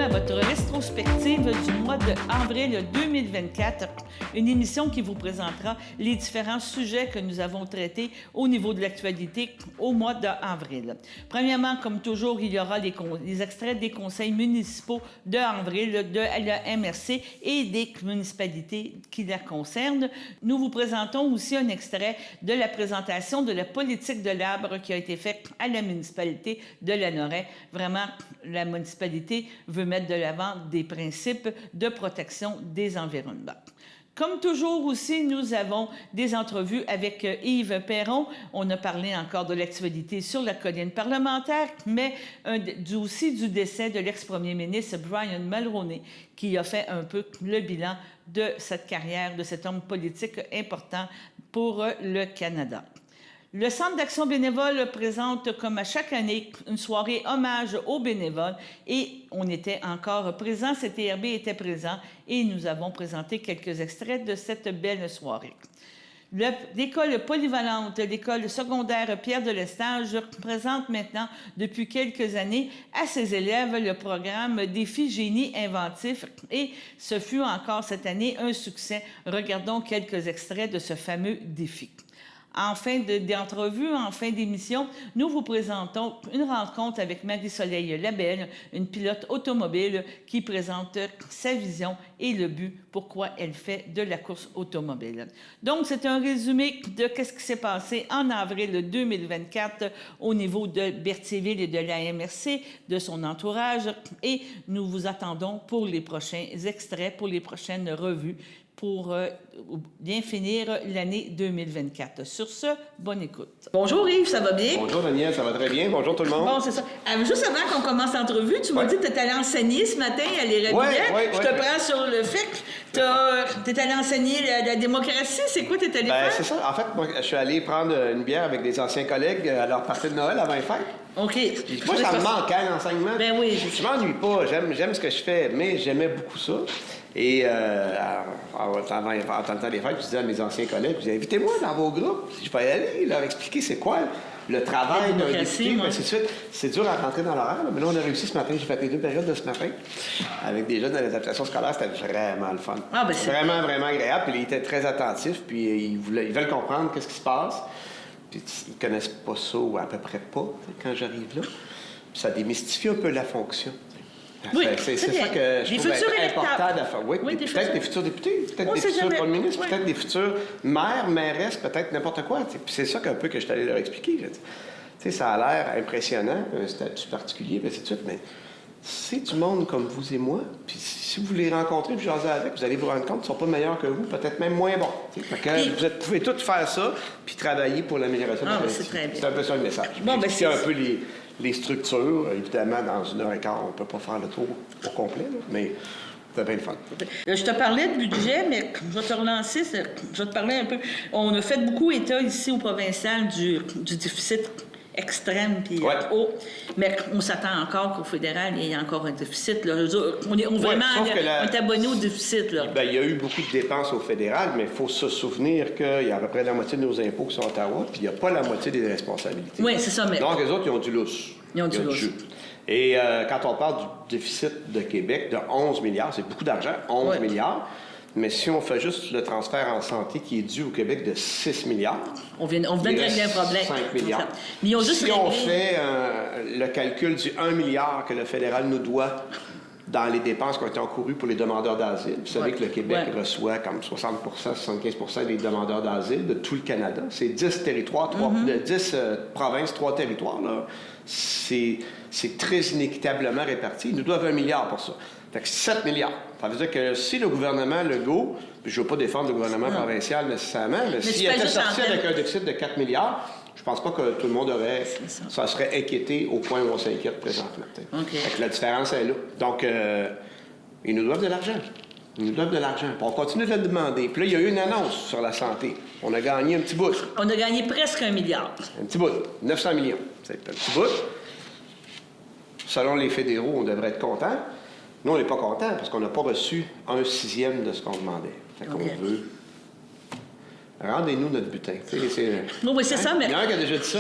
à votre rétrospective du mois d'avril 2024, une émission qui vous présentera les différents sujets que nous avons traités au niveau de l'actualité au mois d'avril. Premièrement, comme toujours, il y aura les extraits des conseils municipaux d'avril de la MRC et des municipalités qui la concernent. Nous vous présentons aussi un extrait de la présentation de la politique de l'arbre qui a été faite à la municipalité de Lanoraie. Vraiment, la municipalité veut mettre de l'avant des principes de protection des environnements. Comme toujours aussi, nous avons des entrevues avec Yves Perron. On a parlé encore de l'actualité sur la colline parlementaire, mais aussi du décès de l'ex-premier ministre Brian Mulroney, qui a fait un peu le bilan de cette carrière, de cet homme politique important pour le Canada. Le Centre d'action bénévole présente, comme à chaque année, une soirée hommage aux bénévoles et on était encore présents, CTRB était présent et nous avons présenté quelques extraits de cette belle soirée. L'école polyvalente, l'école secondaire Pierre de Lestage présente maintenant depuis quelques années à ses élèves le programme Défi Génie inventif et ce fut encore cette année un succès. Regardons quelques extraits de ce fameux défi. En fin d'entrevue, en fin d'émission, nous vous présentons une rencontre avec Marie-Soleil Labelle, une pilote automobile qui présente sa vision et le but, pourquoi elle fait de la course automobile. Donc, c'est un résumé de ce qui s'est passé en avril 2024 au niveau de Berthierville et de la MRC, de son entourage, et nous vous attendons pour les prochains extraits, pour les prochaines revues, pour bien finir l'année 2024. Sur ce, bonne écoute. Bonjour Yves, ça va bien? Bonjour Daniel, ça va très bien. Bonjour tout le monde. Bon, c'est ça. Juste avant qu'on commence l'entrevue, tu m'as dit que tu étais allé enseigner ce matin à l'Érabillette. Je te prends sur le fait que tu es allé enseigner la démocratie. C'est quoi tu es allé faire? C'est ça. En fait, moi, je suis allé prendre une bière avec des anciens collègues à leur partie de Noël avant les fêtes. OK. Moi, ça me manquait, l'enseignement. Ben oui. Je m'ennuie pas. J'aime ce que je fais, mais j'aimais beaucoup ça. Et en temps des fêtes, je disais à mes anciens collègues, je disais, invitez-moi dans vos groupes. Je vais y aller, leur expliquer c'est quoi le travail d'un député. C'est dur à rentrer dans l'horaire, mais là, on a réussi ce matin. J'ai fait les 2 périodes de ce matin avec des jeunes dans les adaptations scolaires. C'était vraiment le fun. Vraiment, vraiment agréable. Puis ils étaient très attentifs, puis ils veulent comprendre qu'est-ce qui se passe. Puis ils connaissent pas ça, ou à peu près pas, quand j'arrive là. Puis ça démystifie un peu la fonction. Oui, c'est ça que je trouve important de faire. Oui, peut-être des futurs députés, peut-être des futurs premiers ministres, peut-être des futurs maires, mairesses, peut-être n'importe quoi. Puis c'est ça qu'un peu que je suis allé leur expliquer. Ça a l'air impressionnant, un statut particulier, puis ainsi de suite, mais c'est du monde comme vous et moi, puis si vous les rencontrez puis jaser avec, vous allez vous rendre compte qu'ils ne sont pas meilleurs que vous, peut-être même moins bons. Vous pouvez tous faire ça, puis travailler pour l'amélioration de la collectivité. C'est un peu ça le message. C'est un peu les structures. Évidemment, dans 1h15, on ne peut pas faire le tour au complet, là, mais c'est bien le fun. Je te parlais de budget, mais je vais te relancer. Je vais te parler un peu. On a fait beaucoup état ici au provincial du déficit extrême puis haut, mais on s'attend encore qu'au fédéral, il y ait encore un déficit. Là. On est abonné au déficit. Là. Bien, il y a eu beaucoup de dépenses au fédéral, mais il faut se souvenir qu'il y a à peu près la moitié de nos impôts qui sont à Ottawa, puis il n'y a pas la moitié des responsabilités. Oui, c'est ça. Mais... Donc, les autres, ils ont du lousse. Ils ont du lousse. Et quand on parle du déficit de Québec de 11 milliards, c'est beaucoup d'argent, 11 milliards. Mais si on fait juste le transfert en santé qui est dû au Québec de 6 milliards... On vient de régler un problème. 5 milliards. Mais ils ont juste on fait le calcul du 1 milliard que le fédéral nous doit dans les dépenses qui ont été encourues pour les demandeurs d'asile, vous savez que le Québec reçoit comme 60 75 des demandeurs d'asile de tout le Canada. C'est 10 territoires, 10 provinces, 3 territoires. Là. C'est très inéquitablement réparti. Ils nous doivent 1 milliard pour ça. Fait que 7 milliards. Ça veut dire que si le gouvernement Legault, puis je ne veux pas défendre le gouvernement provincial nécessairement, mais s'il était sorti avec un déficit de 4 milliards, je pense pas que tout le monde ça serait inquiété au point où on s'inquiète présentement. Fait que la différence est là. Donc, ils nous doivent de l'argent. Ils nous doivent de l'argent. Puis on continue de le demander. Puis là, il y a eu une annonce sur la santé. On a gagné un petit bout. On a gagné presque 1 milliard. Un petit bout. 900 millions. C'est un petit bout. Selon les fédéraux, on devrait être contents. Nous, on n'est pas contents parce qu'on n'a pas reçu 1/6 de ce qu'on demandait. Fait qu'on veut rendez-nous notre butin. Oui, c'est ça, mais... Il y en a qui a déjà dit ça.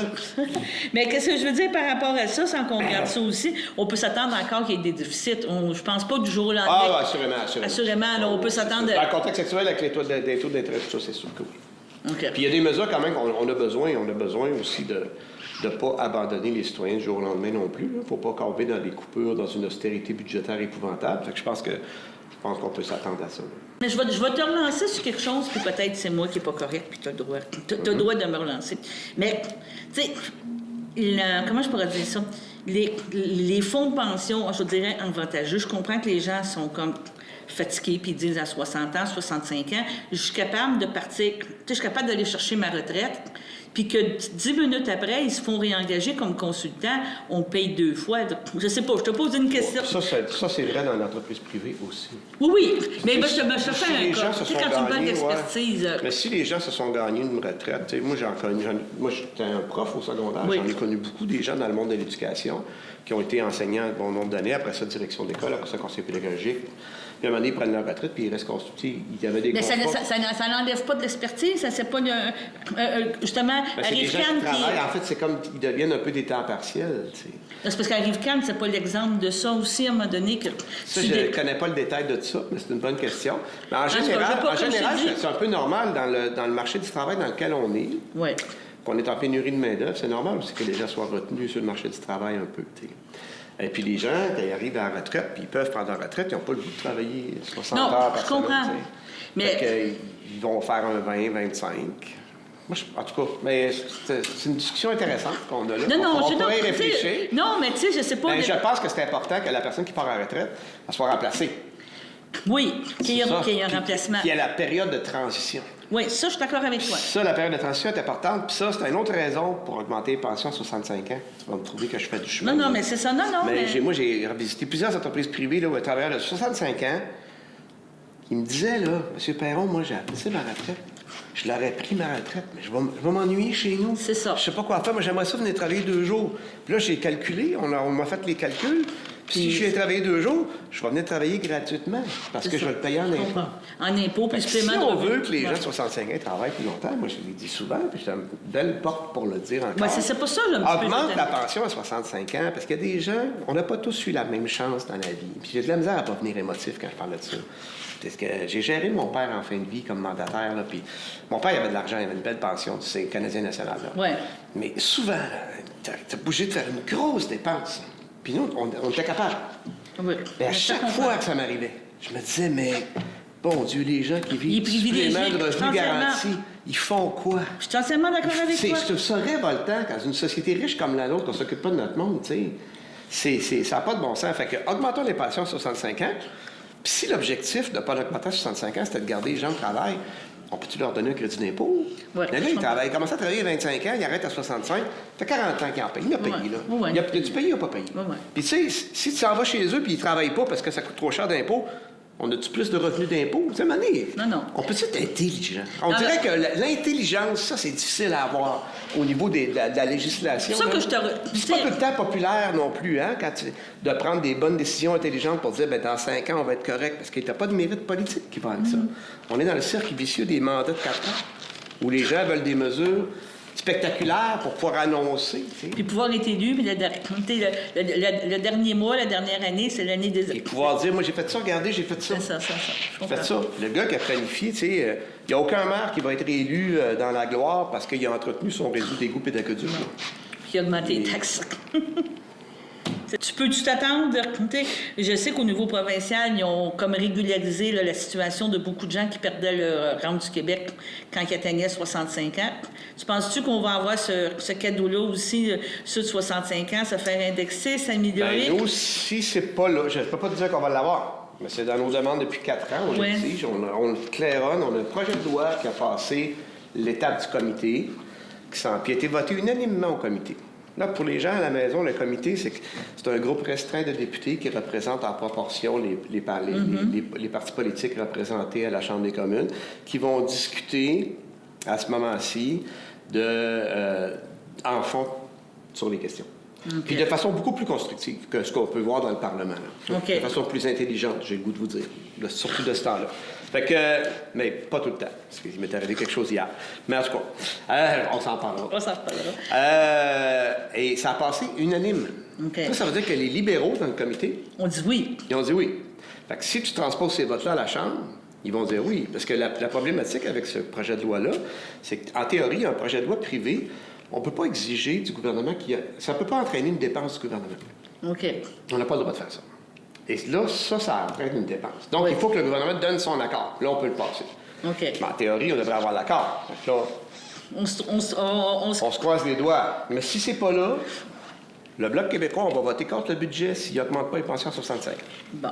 Mais qu'est-ce que je veux dire par rapport à ça, sans qu'on regarde ça aussi? On peut s'attendre encore qu'il y ait des déficits. Je pense pas du jour au lendemain. Ah, assurément. Assurément, là, on peut s'attendre... Dans le contexte actuel, avec les taux d'intérêt, tout ça, c'est sûr que oui. Okay. Puis il y a des mesures quand même qu'on a besoin aussi de ne pas abandonner les citoyens du jour au lendemain non plus. Il ne faut pas camper dans des coupures, dans une austérité budgétaire épouvantable. Fait que je pense qu'on peut s'attendre à ça. Là. Mais je vais te relancer sur quelque chose, puis peut-être c'est moi qui n'ai pas correct, puis tu as le droit de me relancer. Mais, tu sais, comment je pourrais dire ça? Les fonds de pension, je dirais, avantageux. Je comprends que les gens sont comme fatigués, puis ils disent à 60 ans, 65 ans, je suis capable de partir, je suis capable d'aller chercher ma retraite, puis que 10 minutes après, ils se font réengager comme consultants, on paye 2 fois. Je sais pas, je te pose une question. Ça c'est vrai dans l'entreprise privée aussi. Oui, mais je te fais un cas. Tu sais, quand tu parles d'expertise... Mais si les gens se sont gagnés une retraite, moi j'étais un prof au secondaire, j'en ai connu beaucoup des gens dans le monde de l'éducation qui ont été enseignants un bon nombre d'années, après ça direction d'école, après ça conseil pédagogique. Puis à un moment donné, ils prennent leur retraite, puis ils restent consultés. Il y avait des mais ça n'enlève pas de l'expertise, ça c'est pas justement Arrive-Can qui... En fait, c'est comme ils deviennent un peu des temps partiels. Tu sais. C'est parce qu'Arrive-Can, c'est pas l'exemple de ça aussi, à un moment donné que... Ça, je ne connais pas le détail de ça, mais c'est une bonne question. Mais en général, c'est un peu normal dans le marché du travail dans lequel on est. Oui. Qu'on est en pénurie de main-d'œuvre, c'est normal aussi que les gens soient retenus sur le marché du travail un peu. Tu sais. Et puis les gens, quand ils arrivent à la retraite, puis ils peuvent prendre leur retraite, ils n'ont pas le goût de travailler 60 heures par semaine. Je comprends. Mais... ils vont faire un 20, 25. Moi, en tout cas, mais c'est une discussion intéressante qu'on a là. On pourrait y réfléchir. Non, mais tu sais, je sais pas... Je pense que c'est important que la personne qui part en retraite, elle soit remplacée. Oui, qu'il y ait un remplacement. Puis il y a la période de transition. Oui, ça, je suis d'accord avec toi. Ça, la période de transition est importante. Puis ça, c'est une autre raison pour augmenter les pensions à 65 ans. Tu vas me trouver que je fais du chemin. Non, mais c'est ça. Non, mais... Moi, j'ai visité plusieurs entreprises privées là, où les travailleurs de 65 ans qui me disaient, là, M. Perron, moi, j'ai appelé ma retraite. Je l'aurais pris ma retraite, mais je vais m'ennuyer chez nous. C'est ça. Je sais pas quoi faire. Moi, j'aimerais ça venir travailler 2 jours. Puis là, j'ai calculé, on m'a fait les calculs. Puis si je viens travailler 2 jours, je vais venir travailler gratuitement parce que je vais le payer en impôts. En impôts, puis si on veut que les gens de 65 ans travaillent plus longtemps, moi, je l'ai dit souvent, puis j'ai une belle porte pour le dire encore. C'est pas ça, là. Augmente la pension à 65 ans parce qu'il y a des gens, on n'a pas tous eu la même chance dans la vie. Puis j'ai de la misère à pas venir émotif quand je parle de ça. Parce que j'ai géré mon père en fin de vie comme mandataire. Là, puis mon père, il avait de l'argent, il avait une belle pension, tu sais, Canadien national. Là. Ouais. Mais souvent, t'as obligé de faire une grosse dépense. Puis nous, on était capable. Oui. Mais à chaque fois que ça m'arrivait, je me disais, mais bon Dieu, les gens qui vivent du supplément de revenu garanti, ils font quoi? Je suis entièrement d'accord avec toi. Je trouve ça révoltant quand une société riche comme la nôtre, qu'on ne s'occupe pas de notre monde, tu sais. Ça n'a pas de bon sens. Fait que augmentons les pensions à 65 ans. Puis si l'objectif de ne pas l'augmenter à 65 ans, c'était de garder les gens au travail, on peut-tu leur donner un crédit d'impôt? Ouais, là, il commence à travailler à 25 ans, il arrête à 65, ça fait 40 ans qu'il en paye. Il a payé, là. Ouais. Il a du payé, il n'a pas payé. Ouais. Puis tu sais, si tu s'en vas chez eux puis ils ne travaillent pas parce que ça coûte trop cher d'impôts, on a-tu plus de revenus d'impôts? Tu sais, Non. On peut être intelligent? On dirait que l'intelligence, ça, c'est difficile à avoir au niveau de la législation. C'est ça que je te... C'est pas tout le temps populaire non plus, hein, de prendre des bonnes décisions intelligentes pour dire, dans 5 ans, on va être correct, parce qu'il n'y a pas de mérite politique qui va avec ça. On est dans le cercle vicieux des mandats de 4 ans, où les gens veulent des mesures spectaculaire pour pouvoir annoncer. Tu sais. Puis pouvoir être élu, puis le dernier mois, la dernière année, c'est l'année des... Et pouvoir dire, moi j'ai fait ça, regardez, j'ai fait ça. C'est ça. J'ai fait ça. Le gars qui a planifié, tu sais, il n'y a aucun maire qui va être élu dans la gloire parce qu'il a entretenu son réseau d'égouts et d'aqueducs. Puis augmenter les taxes. Tu peux-tu t'attendre? Je sais qu'au niveau provincial, ils ont comme régularisé là, la situation de beaucoup de gens qui perdaient leur rente du Québec quand ils atteignaient 65 ans. Tu penses-tu qu'on va avoir ce cadeau-là aussi, ceux de 65 ans, se faire indexer, s'améliorer? Nous aussi, c'est pas là. Je ne peux pas te dire qu'on va l'avoir. Mais c'est dans nos demandes depuis 4 ans. On l'exige, on le claironne. On a un projet de loi qui a passé l'étape du comité, qui a été voté unanimement au comité. Là, pour les gens à la maison, le comité, c'est un groupe restreint de députés qui représentent en proportion les partis politiques représentés à la Chambre des communes, qui vont discuter à ce moment-ci en fond sur les questions. Puis de façon beaucoup plus constructive que ce qu'on peut voir dans le Parlement. Là. De façon plus intelligente, j'ai le goût de vous dire, surtout de ce temps-là. Fait que, mais pas tout le temps, parce qu'il m'est arrivé quelque chose hier. Mais en tout cas, on s'en parlera. On s'en reparlera. Et ça a passé unanime. Ça veut dire que les libéraux dans le comité... On dit oui. Ils ont dit oui. Fait que si tu transposes ces votes-là à la Chambre, ils vont dire oui. Parce que la problématique avec ce projet de loi-là, c'est qu'en théorie, un projet de loi privé, on ne peut pas exiger du gouvernement ça ne peut pas entraîner une dépense du gouvernement. OK. On n'a pas le droit de faire ça. Et là, ça entraîne une dépense. Donc, il faut que le gouvernement donne son accord. Là, on peut le passer. OK. Mais en théorie, on devrait avoir l'accord. Là, on se croise les doigts. Mais si c'est pas là, le Bloc québécois, on va voter contre le budget s'il n'augmente pas les pensions à 65. Bon.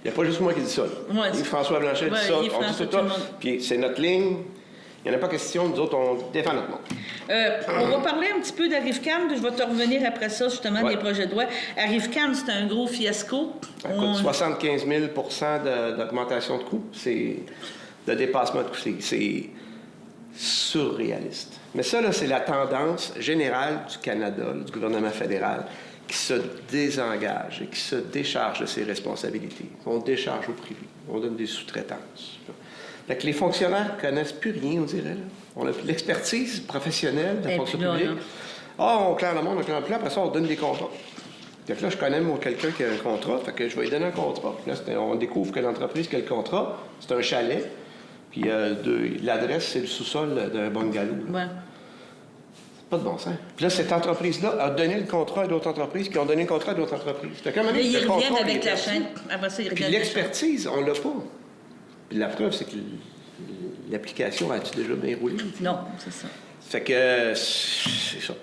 Il n'y a pas juste moi qui dis ça. Ouais, François Blanchet dit ça. On dit tout ça. Puis c'est notre ligne. Il n'y en a pas question. Nous autres, on défend notre monde. On va parler un petit peu d'Arrivecam. Je vais te revenir après ça, justement, des projets de loi. Arrivecam, c'est un gros fiasco. Écoute, 75 000 d'augmentation de coûts. C'est de dépassement de coûts. C'est surréaliste. Mais ça, là, c'est la tendance générale du Canada, du gouvernement fédéral, qui se désengage et qui se décharge de ses responsabilités. On décharge au privé. On donne des sous-traitances. Fait que les fonctionnaires ne connaissent plus rien, on dirait. Là. On a plus l'expertise professionnelle de la fonction publique. On claire le monde, on claire le plan, après ça, on donne des contrats. Fait que là, je connais quelqu'un qui a un contrat, fait que je vais lui donner un contrat. Puis là, on découvre que l'entreprise qui a le contrat, c'est un chalet, puis l'adresse, c'est le sous-sol d'un bungalow. Ouais. C'est pas de bon sens. Puis là, cette entreprise-là a donné le contrat à d'autres entreprises qui ont donné le contrat à d'autres entreprises. Fait qu'à un moment donné, ils reviennent avec la chaîne. Après ça, ils reviennent. Puis l'expertise, on l'a pas. Puis la preuve, c'est que l'application a-tu déjà bien roulé? Non, c'est ça. Fait que c'est ça.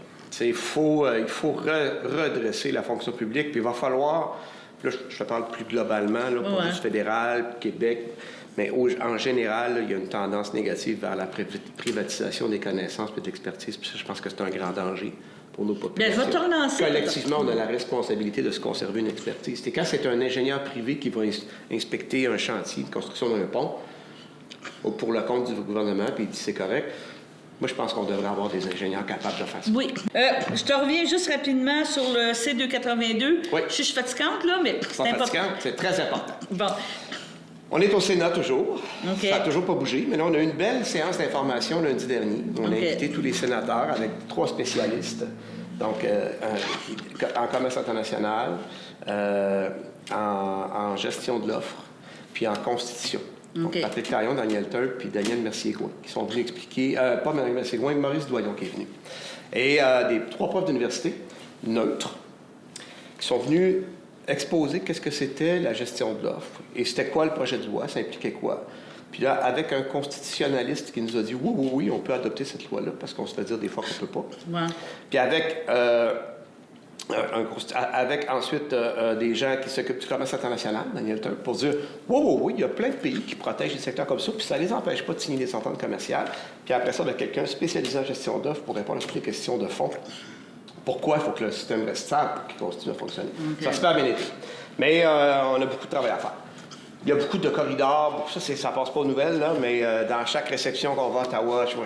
Il faut redresser la fonction publique, puis il va falloir, là, je te parle plus globalement, là, pour le fédéral, Québec, mais en général, là, il y a une tendance négative vers la privatisation des connaissances et de l'expertise, puis ça, je pense que c'est un grand danger pour nos populations. Bien, je vais te relancer. Collectivement, on a la responsabilité de se conserver une expertise. C'est quand c'est un ingénieur privé qui va inspecter un chantier de construction d'un pont, pour le compte du gouvernement, puis il dit c'est correct. Moi, je pense qu'on devrait avoir des ingénieurs capables de faire ça. Oui. Je te reviens juste rapidement sur le C282. Oui. Je suis fatigante, là, mais c'est important. C'est très important. Bon. On est au Sénat toujours. Okay. Ça n'a toujours pas bougé. Mais là, on a eu une belle séance d'information lundi dernier. On a invité tous les sénateurs avec 3 spécialistes. Donc, en commerce international, en gestion de l'offre, puis en constitution. Donc, Patrick Taillon, Daniel Turp, puis Daniel Mercier-Gouin, qui sont venus expliquer, pas Daniel Mercier-Gouin, Maurice Doyon qui est venu. Et des 3 profs d'université neutres qui sont venus exposer qu'est-ce que c'était la gestion de l'offre et c'était quoi le projet de loi, ça impliquait quoi. Puis là, avec un constitutionnaliste qui nous a dit oui, on peut adopter cette loi-là parce qu'on se fait dire des fois qu'on ne peut pas. Ouais. Puis avec ensuite des gens qui s'occupent du commerce international, Daniel Turp, pour dire oui, il y a plein de pays qui protègent des secteurs comme ça, puis ça ne les empêche pas de signer des ententes commerciales. Puis après ça, il y a quelqu'un spécialisé en gestion d'offres pour répondre à toutes les questions de fond. Pourquoi il faut que le système reste stable pour qu'il continue à fonctionner. Ça se fait à bien été. Mais on a beaucoup de travail à faire. Il y a beaucoup de corridors. Ça passe pas aux nouvelles, là, mais dans chaque réception qu'on va à Ottawa, je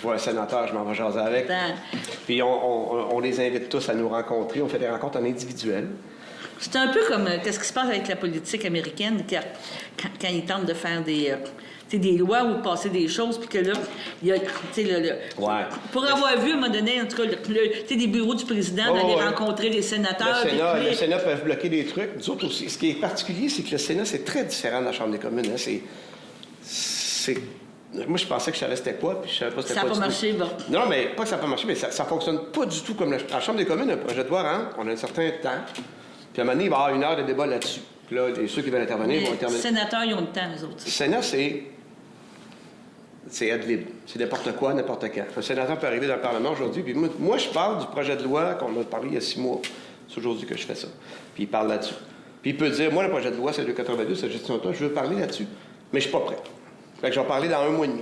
vois un sénateur, je m'en vais jaser avec. Puis on les invite tous à nous rencontrer. On fait des rencontres en individuel. C'est un peu comme qu'est-ce qui se passe avec la politique américaine quand ils tentent de faire des lois ou passer des choses, puis que là, il y a, pour avoir vu, à un moment donné, en tout cas, des bureaux du président, d'aller rencontrer les sénateurs. Le Sénat peut bloquer des trucs. Nous autres aussi. Ce qui est particulier, c'est que le Sénat, c'est très différent de la Chambre des communes. Hein. Moi, je pensais que je savais c'était quoi, puis je savais pas c'était quoi. Ça n'a pas marché, bon. Non, mais pas que ça n'a pas marché, mais ça fonctionne pas du tout comme la Chambre des communes. Un projet de loi rentre, on a un certain temps, puis à un moment donné, il va y avoir 1 heure de débat là-dessus. Puis là, ceux qui veulent intervenir vont intervenir. Les sénateurs, ils ont le temps, eux autres. Le Sénat, c'est ad lib. C'est n'importe quoi, n'importe quand. Un sénateur peut arriver dans le Parlement aujourd'hui, puis moi, je parle du projet de loi qu'on a parlé il y a 6 mois. C'est aujourd'hui que je fais ça. Puis il parle là-dessus. Puis il peut dire, moi, le projet de loi, c'est le 82, c'est la gestion de toi, je veux parler là-dessus. Mais je suis pas prêt. Fait que je vais en parler dans 1 mois et demi.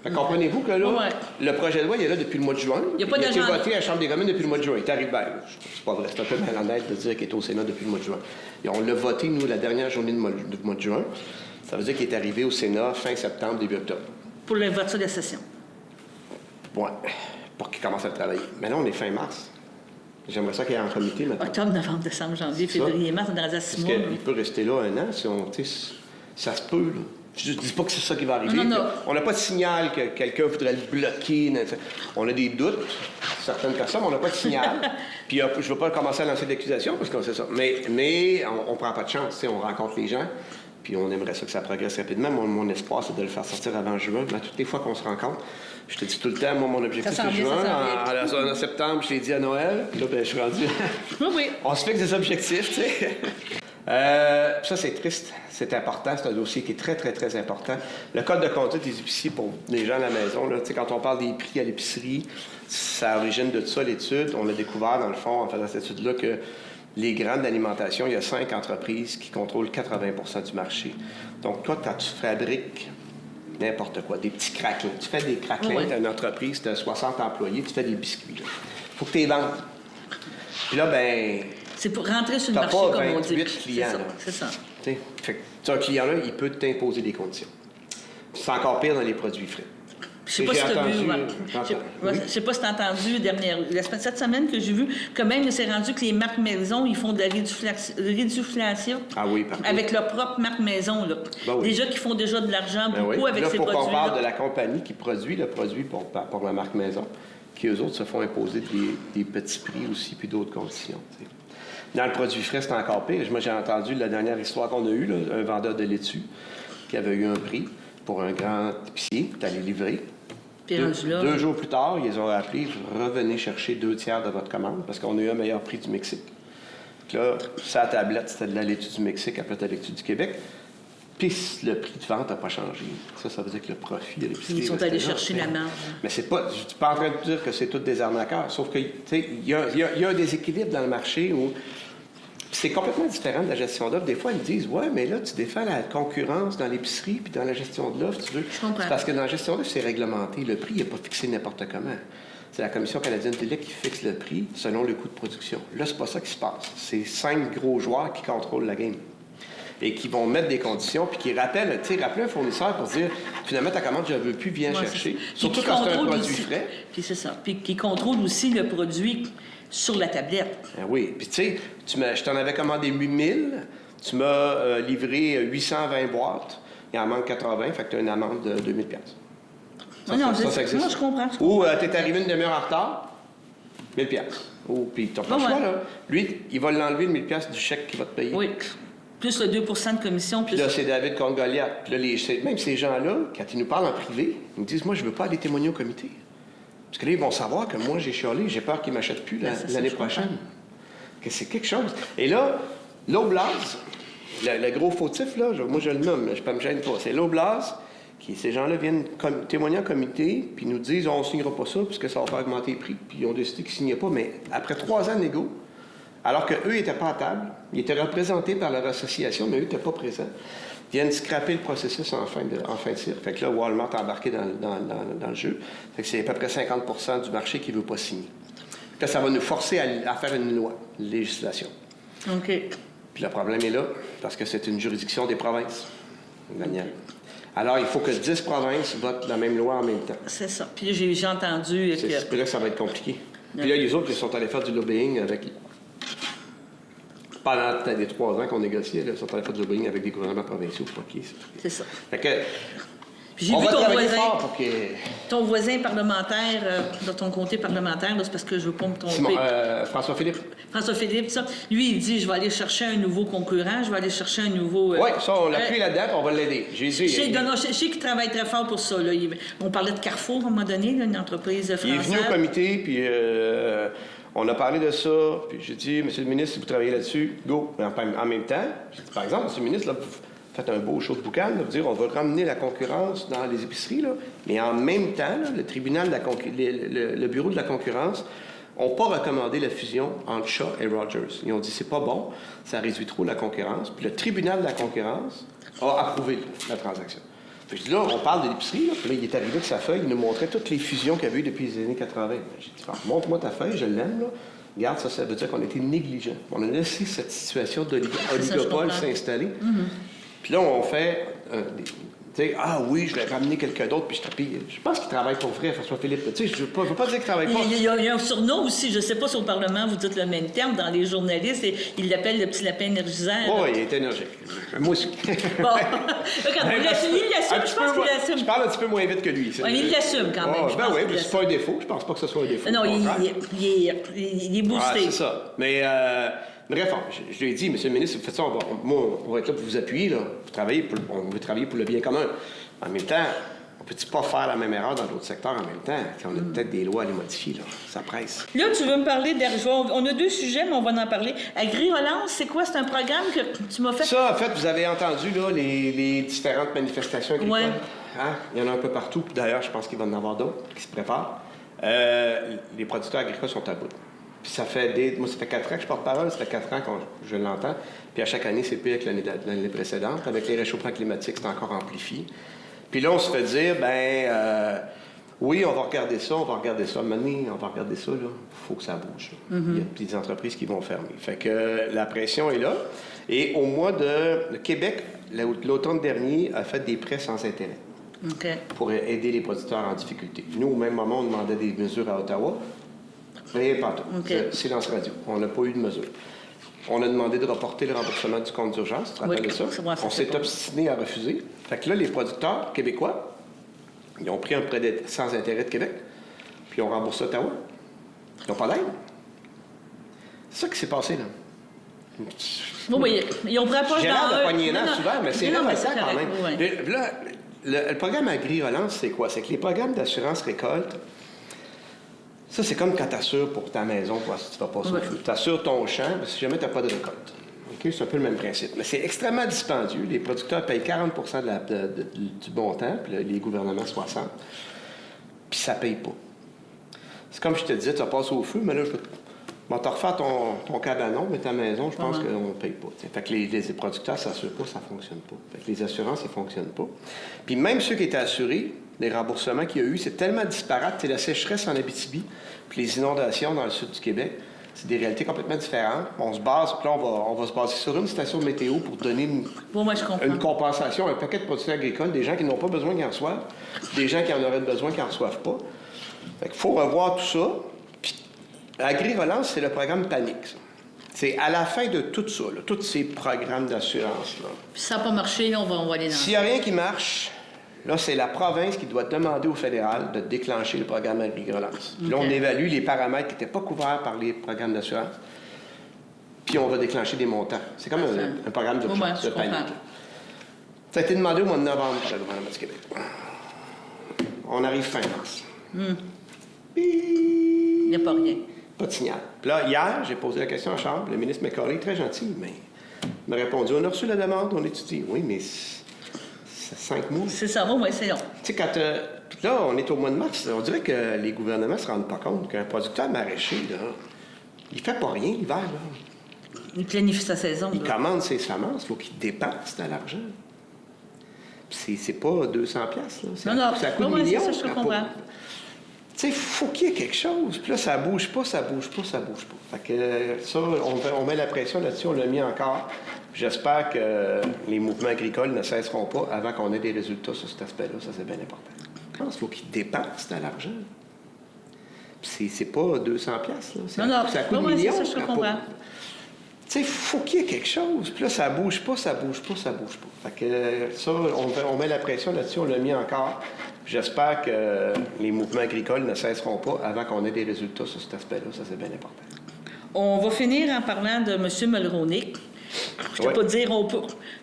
Fait que comprenez-vous que là, le projet de loi, il est là depuis le mois de juin. Il a été voté à la Chambre des communes depuis le mois de juin. Il est arrivé, c'est pas vrai, c'est un peu malhonnête de dire qu'il est au Sénat depuis le mois de juin. Et on l'a voté, nous, la dernière journée du mois de juin. Ça veut dire qu'il est arrivé au Sénat fin septembre, début octobre. Pour la voiture de la session. Oui, pour qu'il commence à travailler. Mais là, on est fin mars. J'aimerais ça qu'il y ait en comité maintenant. Octobre, novembre, décembre, janvier, février, mars, on est rendu à 6 mois. Parce qu'il peut rester là 1 an si on... Ça se peut, là. Je ne dis pas que c'est ça qui va arriver. Non. On n'a pas de signal que quelqu'un voudrait le bloquer. On a des doutes, certaines personnes, mais on n'a pas de signal. Puis je ne veux pas commencer à lancer d'accusations parce qu'on sait ça. Mais on ne prend pas de chance. On rencontre les gens, puis on aimerait ça que ça progresse rapidement. Mon espoir, c'est de le faire sortir avant juin. Mais toutes les fois qu'on se rencontre, je te dis tout le temps, moi, mon objectif, c'est juin. En septembre, je l'ai dit à Noël. Puis là, je suis rendu... Oui. On se fixe des objectifs, tu sais. Ça, c'est triste. C'est important. C'est un dossier qui est très, très, très important. Le code de conduite des épiciers pour les gens à la maison, là, quand on parle des prix à l'épicerie, c'est à l'origine de ça, l'étude. On a découvert, dans le fond, en faisant cette étude-là, que les grandes d'alimentation, il y a 5 entreprises qui contrôlent 80 du marché. Donc, toi, quand tu fabriques n'importe quoi, des petits craquelins, tu fais des craquelins, tu as une entreprise, tu as 60 employés, tu fais des biscuits. Il faut que tu les vendes. Puis là, c'est pour rentrer sur le marché, pas comme on dit. 28 clients. C'est ça. Fait que un client-là, il peut t'imposer des conditions. C'est encore pire dans les produits frais. Je sais pas si tu as vu. Je sais pas si tu as entendu cette semaine que j'ai vu que même c'est rendu que les marques maison, ils font de la réduflation avec leur propre marque maison. Là. Déjà qu'ils font déjà de l'argent beaucoup avec ces produits-là. Il faut qu'on parle de la compagnie qui produit le produit pour la marque maison, qui eux autres se font imposer des petits prix aussi, puis d'autres conditions. T'sais. Dans le produit frais, c'est encore pire. Moi, j'ai entendu la dernière histoire qu'on a eue, là, un vendeur de laitue qui avait eu un prix pour un grand épicier, qui allait livrer. Puis 2 jours plus tard, ils ont appelé, revenez chercher 2/3 de votre commande parce qu'on a eu un meilleur prix du Mexique. Puis là, sa tablette, c'était de la laitue du Mexique, après de la laitue du Québec. Puis le prix de vente n'a pas changé. Ça veut dire que le profit de l'épicerie... Ils sont allés chercher la marge. Mais c'est pas... Je suis pas en train de dire que c'est tous des arnaqueurs, sauf que, tu sais, il y a un déséquilibre dans le marché où... C'est complètement différent de la gestion d'offre. Des fois, ils me disent « Ouais, mais là, tu défends la concurrence dans l'épicerie puis dans la gestion de l'offre, tu veux. » C'est parce que dans la gestion d'offre, c'est réglementé. Le prix n'est pas fixé n'importe comment. C'est la Commission canadienne du lait qui fixe le prix selon le coût de production. Là, c'est pas ça qui se passe. C'est 5 gros joueurs qui contrôlent la game et qui vont mettre des conditions puis qui rappellent un fournisseur pour dire « Finalement, ta commande, je ne veux plus, viens chercher. » Surtout quand c'est un produit frais. Puis c'est ça. Puis qui contrôle aussi le produit sur la tablette. Ben oui. Puis tu sais, je t'en avais commandé 8000, tu m'as livré 820 boîtes, il en manque 80, fait que tu as une amende de 2000$. Ça existe. Non, je comprends. Ou tu es arrivé une demi-heure en retard, 1000$. Ou puis tu n'as pas le choix, là. Lui, il va l'enlever, 1000$ du chèque qu'il va te payer. Oui. Plus le 2 de commission. Plus... Puis là, c'est David contre Goliath. Puis là, même ces gens-là, quand ils nous parlent en privé, ils me disent « Moi, je ne veux pas aller témoigner au comité. » Parce que là, ils vont savoir que moi, j'ai chialé, j'ai peur qu'ils ne m'achètent plus l'année prochaine. Que c'est quelque chose. Et là, l'Oblast, le gros fautif, là, moi je le nomme, je ne me gêne pas, c'est l'Oblast, ces gens-là viennent témoigner en comité, puis nous disent on ne signera pas ça, parce que ça va faire augmenter les prix, puis ils ont décidé qu'ils ne signaient pas. Mais après 3 ans de négo, alors qu'eux n'étaient pas à table, ils étaient représentés par leur association, mais eux n'étaient pas présents. Ils viennent scraper le processus en fin de tir. Fait que là, Walmart a embarqué dans le jeu. Fait que c'est à peu près 50% du marché qui ne veut pas signer. Là, ça va nous forcer à faire une loi, une législation. OK. Puis le problème est là, parce que c'est une juridiction des provinces, Daniel. Alors, il faut que 10 provinces votent la même loi en même temps. C'est ça. Puis j'ai entendu que... C'est là que ça va être compliqué. Puis là, les autres, ils sont allés faire du lobbying avec... Pendant peut-être les 3 ans qu'on négociait, là, ils sont allés faire du lobbying avec des gouvernements provinciaux pour qui. C'est ça. Fait que... Puis j'ai vu ton voisin parlementaire, dans ton comté parlementaire, c'est parce que je veux pas me tromper. François Philippe. François Philippe, ça. Lui, il dit, je vais aller chercher un nouveau concurrent, je vais aller chercher un nouveau... Oui, ça, on l'a pris là-dedans, on va l'aider. Je sais qu'il travaille très fort pour ça. Là. On parlait de Carrefour, à un moment donné, là, une entreprise française. Il est venu au comité, puis on a parlé de ça, puis j'ai dit, Monsieur le ministre, si vous travaillez là-dessus, go. Mais en même temps, j'ai dit, par exemple, Monsieur le ministre, là, faites un beau show de boucan, là, dire on va ramener la concurrence dans les épiceries, là, mais en même temps, là, le tribunal le bureau de la concurrence n'ont pas recommandé la fusion entre Shaw et Rogers. Ils ont dit c'est pas bon, ça réduit trop la concurrence. Puis le tribunal de la concurrence a approuvé la transaction. Fait que je dis là, on parle de l'épicerie, là, puis là, il est arrivé avec sa feuille, il nous montrait toutes les fusions qu'il y avait eu depuis les années 80. J'ai dit, montre-moi ta feuille, je l'aime, là. Regarde, ça veut dire qu'on a été négligent. On a laissé cette situation d'oligopole s'installer. Puis là, on fait tu sais, ah oui, je vais ramener quelqu'un d'autre, puis je pense qu'il travaille pour vrai, François Philippe. Tu sais, je ne veux pas dire qu'il travaille pas. Il y a un surnom aussi, je ne sais pas si au Parlement vous dites le même terme, dans les journalistes, et il l'appelle le petit lapin énergisant. Oui, il est énergique. Moi aussi. Bon, regarde, il l'assume, je pense qu'il l'assume. Je parle un petit peu moins vite que lui. Oui, il l'assume quand même. Ben oui, mais c'est pas un défaut. Je pense pas que ce soit un défaut. Non, il est boosté. Ah, c'est ça. Mais... bref, je lui ai dit, Monsieur le ministre, vous faites ça, on va être là pour vous appuyer, là. On veut travailler pour le bien commun. En même temps, on ne peut pas faire la même erreur dans d'autres secteurs en même temps? On a peut-être des lois à les modifier, là. Ça presse. Là, tu veux me parler d'argent. On a 2 sujets, mais on va en parler. Agri-Relance, c'est quoi? C'est un programme que tu m'as fait? Ça, en fait, vous avez entendu, là, les différentes manifestations agricoles. Ouais. Hein? Il y en a un peu partout. D'ailleurs, je pense qu'il va y en avoir d'autres qui se préparent. Les producteurs agricoles sont à bout. Puis moi, ça fait 4 ans que je porte-parole, ça fait 4 ans que je l'entends. Puis à chaque année, c'est pire que l'année précédente. Avec les réchauffements climatiques, c'est encore amplifié. Puis là, on se fait dire, oui, on va regarder ça. Maintenant, on va regarder ça, là. Il faut que ça bouge. Il y a des entreprises qui vont fermer. Fait que la pression est là. Et au mois de Québec, l'automne dernier, a fait des prêts sans intérêt. Okay. Pour aider les producteurs en difficulté. Nous, au même moment, on demandait des mesures à Ottawa. Rien pas tout. Okay. Silence radio. On n'a pas eu de mesure. On a demandé de reporter le remboursement du compte d'urgence. Tu te rappelles de ça? On s'est obstiné à refuser. Fait que là, les producteurs québécois, ils ont pris un prêt sans intérêt de Québec, puis ils ont remboursé Ottawa. Ils n'ont pas d'aide. C'est ça qui s'est passé, là. Oui, ils ont pris un poche J'ai l'air de poigner les dents souvent, mais c'est révoltant quand même. Oui. Là, le programme Agri-Relance, c'est quoi? C'est que les programmes d'assurance récolte, ça, c'est comme quand tu assures pour ta maison, quoi, si tu vas passer au feu. Tu assures ton champ, si jamais tu n'as pas de récolte. Okay? C'est un peu le même principe. Mais c'est extrêmement dispendieux. Les producteurs payent 40 du montant, puis les gouvernements 60%. Puis ça ne paye pas. C'est comme je te disais, tu vas passer au feu, mais là, je vais te refaire ton cabanon, mais ta maison, je pense qu'on ne paye pas. T'sais. Fait que les producteurs ne s'assurent pas, ça ne fonctionne pas. Fait que les assurances, ça ne fonctionne pas. Puis même ceux qui étaient assurés, les remboursements qu'il y a eu, c'est tellement disparate. La sécheresse en Abitibi, puis les inondations dans le sud du Québec, c'est des réalités complètement différentes. On se base, puis là, on va se baser sur une station de météo pour donner une compensation à un paquet de producteurs agricoles, des gens qui n'ont pas besoin qu'ils en reçoivent, des gens qui en auraient besoin qu'ils n'en reçoivent pas. Fait qu'il faut revoir tout ça. Puis Agri-Relance, c'est le programme Panique, ça. C'est à la fin de tout ça, là, tous ces programmes d'assurance. Puis ça n'a pas marché, là, on va aller dans... S'il n'y a rien qui marche... Là, c'est la province qui doit demander au fédéral de déclencher le programme Agri-Relance. Okay. Là, on évalue les paramètres qui n'étaient pas couverts par les programmes d'assurance, puis on va déclencher des montants. C'est comme un programme de panique. Ça a été demandé au mois de novembre par le gouvernement du Québec. On arrive fin mars. Il n'y a pas rien. Pas de signal. Puis là, hier, j'ai posé la question à la Chambre. Le ministre McCauley, très gentil, mais il m'a répondu, on a reçu la demande, on étudie. Oui, mais... 5 mois. C'est ça, oui, c'est long. Tu sais, là, on est au mois de mars, on dirait que les gouvernements ne se rendent pas compte qu'un producteur maraîcher, là, il fait pas rien l'hiver, là. Il planifie sa saison. Il commande ses semences, il faut qu'il dépense de l'argent. C'est pas 200$, là. Non, ça coûte millions. C'est ça, je comprends. Tu sais, il faut qu'il y ait quelque chose. Puis là, ça bouge pas. Fait que ça, on met la pression là-dessus, on l'a mis encore. J'espère que les mouvements agricoles ne cesseront pas avant qu'on ait des résultats sur cet aspect-là. Ça, c'est bien important. Je pense qu'il faut qu'ils dépensent de l'argent. C'est pas 200$, là. Ça coûte millions. C'est ça, je comprends. Tu sais, il faut qu'il y ait quelque chose. Puis là, ça bouge pas. Fait que ça, on met la pression là-dessus, on l'a mis encore. J'espère que les mouvements agricoles ne cesseront pas avant qu'on ait des résultats sur cet aspect-là. Ça, c'est bien important. On va finir en parlant de M. Mulroney. Je ne peux pas dire on peut,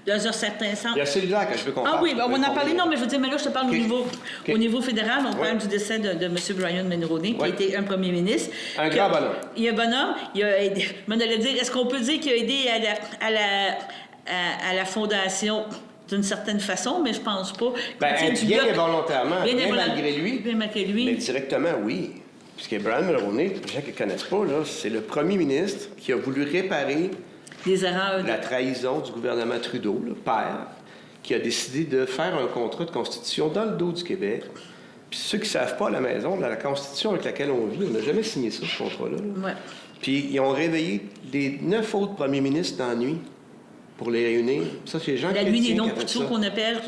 dans un certain sens. Il y a celui-là que je veux qu'on parle. Ah oui, on va en parler. Non, mais je veux dire, mais là, je te parle au niveau fédéral. On parle du décès de M. Brian Mulroney, qui était un premier ministre. Un grand bonhomme. Il est un bonhomme. Il a aidé. On allait dire, est-ce qu'on peut dire qu'il a aidé à la fondation d'une certaine façon, mais je pense pas. Bien volontairement, bien malgré lui. Bien malgré lui. Mais directement, oui. Puisque Brian Mulroney, pour les gens qui ne connaissent pas, là, c'est le premier ministre qui a voulu réparer des erreurs. La trahison du gouvernement Trudeau, le père, qui a décidé de faire un contrat de constitution dans le dos du Québec. Puis ceux qui ne savent pas à la maison, dans la constitution avec laquelle on vit, on n'a jamais signé ça, ce contrat-là. Ouais. Puis ils ont réveillé les 9 autres premiers ministres dans la nuit pour les réunir. Ça, c'est Jean Chrétien. La nuit des noms qui a fait plutôt ça. qu'on appelle.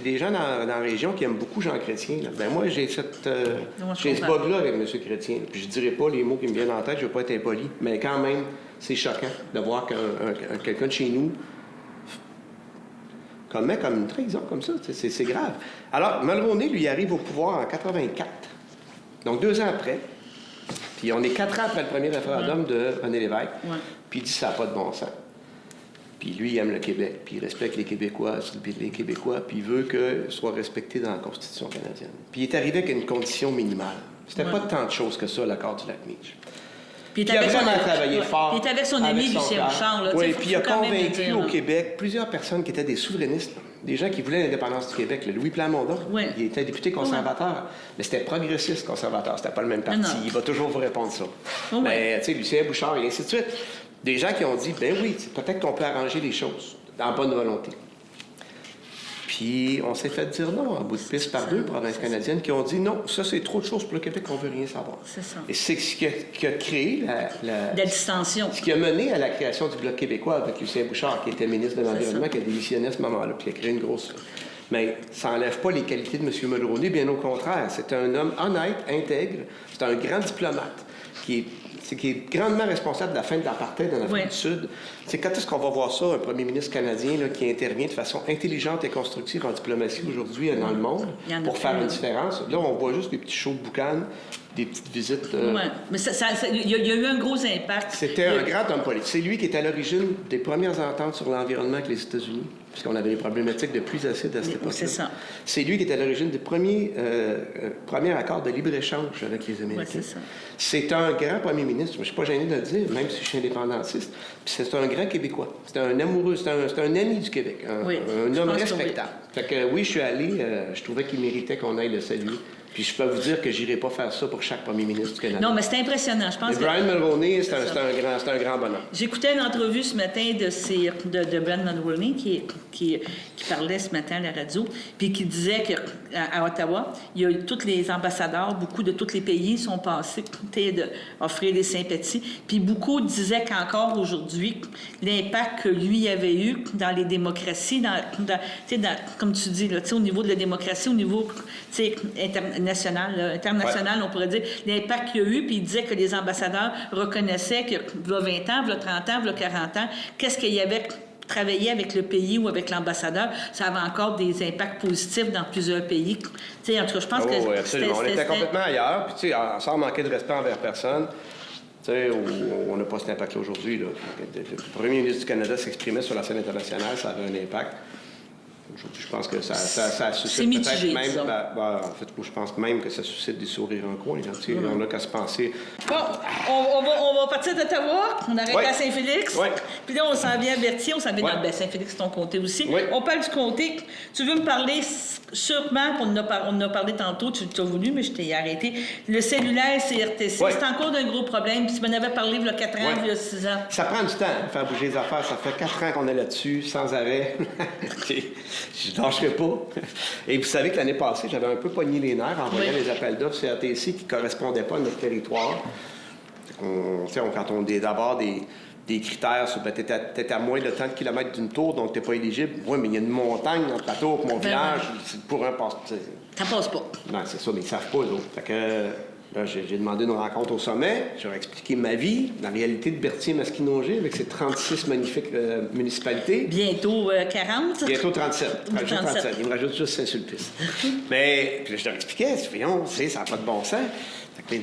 Des gens dans la région qui aiment beaucoup Jean Chrétien. Là. Ben moi, j'ai ce bug-là avec M. Chrétien. Puis je dirais pas les mots qui me viennent en tête, je veux pas être impoli, mais quand même, c'est choquant de voir quelqu'un de chez nous commet comme une trahison comme ça. C'est grave. Alors, Mulroney, lui, arrive au pouvoir en 84. Donc, 2 ans après. Puis on est 4 ans après le premier référendum de René Lévesque. Ouais. Puis il dit ça n'a pas de bon sens. Puis lui, il aime le Québec, puis il respecte les Québécois, puis il veut qu'ils soient respectés dans la Constitution canadienne. Puis il est arrivé avec une condition minimale. C'était pas tant de choses que ça, l'accord du Lac-Meech. Puis il a vraiment travaillé fort. Il est avec son ami Lucien Bouchard. Oui, puis il a convaincu au Québec plusieurs personnes qui étaient des souverainistes, des gens qui voulaient l'indépendance du Québec. Louis Plamondon, il était député conservateur, mais c'était progressiste conservateur, c'était pas le même parti. Il va toujours vous répondre ça. Mais, tu sais, Lucien Bouchard et ainsi de suite. Des gens qui ont dit, ben oui, peut-être qu'on peut arranger les choses en bonne volonté. Puis on s'est fait dire non en bout de piste par 2 provinces canadiennes qui ont dit non, ça c'est trop de choses pour le Québec, on veut rien savoir. C'est ça. Et c'est ce qui a créé la distension. Ce qui a mené à la création du Bloc québécois avec Lucien Bouchard, qui était ministre de l'Environnement, qui a démissionné à ce moment-là, puis qui a créé une grosse... Mais ça n'enlève pas les qualités de M. Mulroney, bien au contraire. C'est un homme honnête, intègre, c'est un grand diplomate qui est grandement responsable de la fin de l'apartheid en Afrique du Sud. C'est quand est-ce qu'on va voir ça, un premier ministre canadien là, qui intervient de façon intelligente et constructive en diplomatie aujourd'hui dans le monde pour faire une différence? Là, on voit juste des petits shows de boucan, des petites visites. Oui, mais il y a eu un gros impact. C'était un grand homme politique. C'est lui qui est à l'origine des premières ententes sur l'environnement avec les États-Unis, puisqu'on avait des problématiques de pluie acide à cette époque-là. C'est ça. C'est lui qui est à l'origine des premiers accords de libre-échange avec les Américains. Oui, c'est ça. C'est un grand premier ministre. Je ne suis pas gêné de le dire, même si je suis indépendantiste. Puis c'est un grand Québécois. C'est un amoureux, c'est un ami du Québec. Un homme respectable. Fait que oui, je suis allé. Je trouvais qu'il méritait qu'on aille le saluer. Puis je peux vous dire que j'irai pas faire ça pour chaque premier ministre du Canada. Non, mais c'est impressionnant. Je pense que Brian Mulroney, c'est un grand bonhomme. J'écoutais une entrevue ce matin de Brian Mulroney qui parlait ce matin à la radio, puis qui disait qu'à Ottawa, il y a tous les ambassadeurs, beaucoup de tous les pays sont passés d'offrir des sympathies. Puis beaucoup disaient qu'encore aujourd'hui, l'impact que lui avait eu dans les démocraties, comme tu dis, là, au niveau de la démocratie, au niveau international, on pourrait dire, l'impact qu'il y a eu, puis il disait que les ambassadeurs reconnaissaient que, il y a 20 ans, il y a 30 ans, il y a 40 ans, qu'est-ce qu'il y avait travaillé avec le pays ou avec l'ambassadeur, ça avait encore des impacts positifs dans plusieurs pays. T'sais, en tout cas, je pense que... Oui, absolument. On était complètement ailleurs, puis tu sais, sans manquer de respect envers personne, tu sais, on n'a pas cet impact-là aujourd'hui. Là. Le premier ministre du Canada s'exprimait sur la scène internationale, ça avait un impact. Aujourd'hui, je pense que ça suscite mitigé, peut-être même... en fait, je pense même que ça suscite des sourires en coin. On n'a qu'à se penser... Bon, on va partir d'Ottawa, on arrête à Saint-Félix, puis là, on s'en vient à Berthier, on s'en vient dans Saint-Félix, c'est ton comté aussi. On parle du comté. Tu veux me parler sûrement, on en a parlé tantôt, tu as voulu, mais je t'ai arrêté. Le cellulaire CRTC, c'est encore d'un gros problème, puis tu m'en avais parlé il y a 4 ans, il y a 6 ans. Ça prend du temps de faire bouger les affaires. Ça fait 4 ans qu'on est là-dessus, sans arrêt. Je ne lâcherai pas. Et vous savez que l'année passée, j'avais un peu pogné les nerfs en voyant les appels d'offres CRTC qui ne correspondaient pas à notre territoire. Quand on a d'abord des critères sur peut-être à moins de tant de kilomètres d'une tour, donc tu n'es pas éligible. Oui, mais il y a une montagne entre la tour et mon village. Pour un passe. Ça passe pas. Non, c'est ça, mais ils ne savent pas, là. Fait que là, j'ai demandé une rencontre au sommet. J'aurais expliqué ma vie, la réalité de Berthier-Masquinongé avec ses 36 magnifiques municipalités. Bientôt 40? Bientôt 37. Il me rajoute juste Saint-Sulpice. Mais puis là, je leur expliquais, voyons, ça n'a pas de bon sens. Fait que,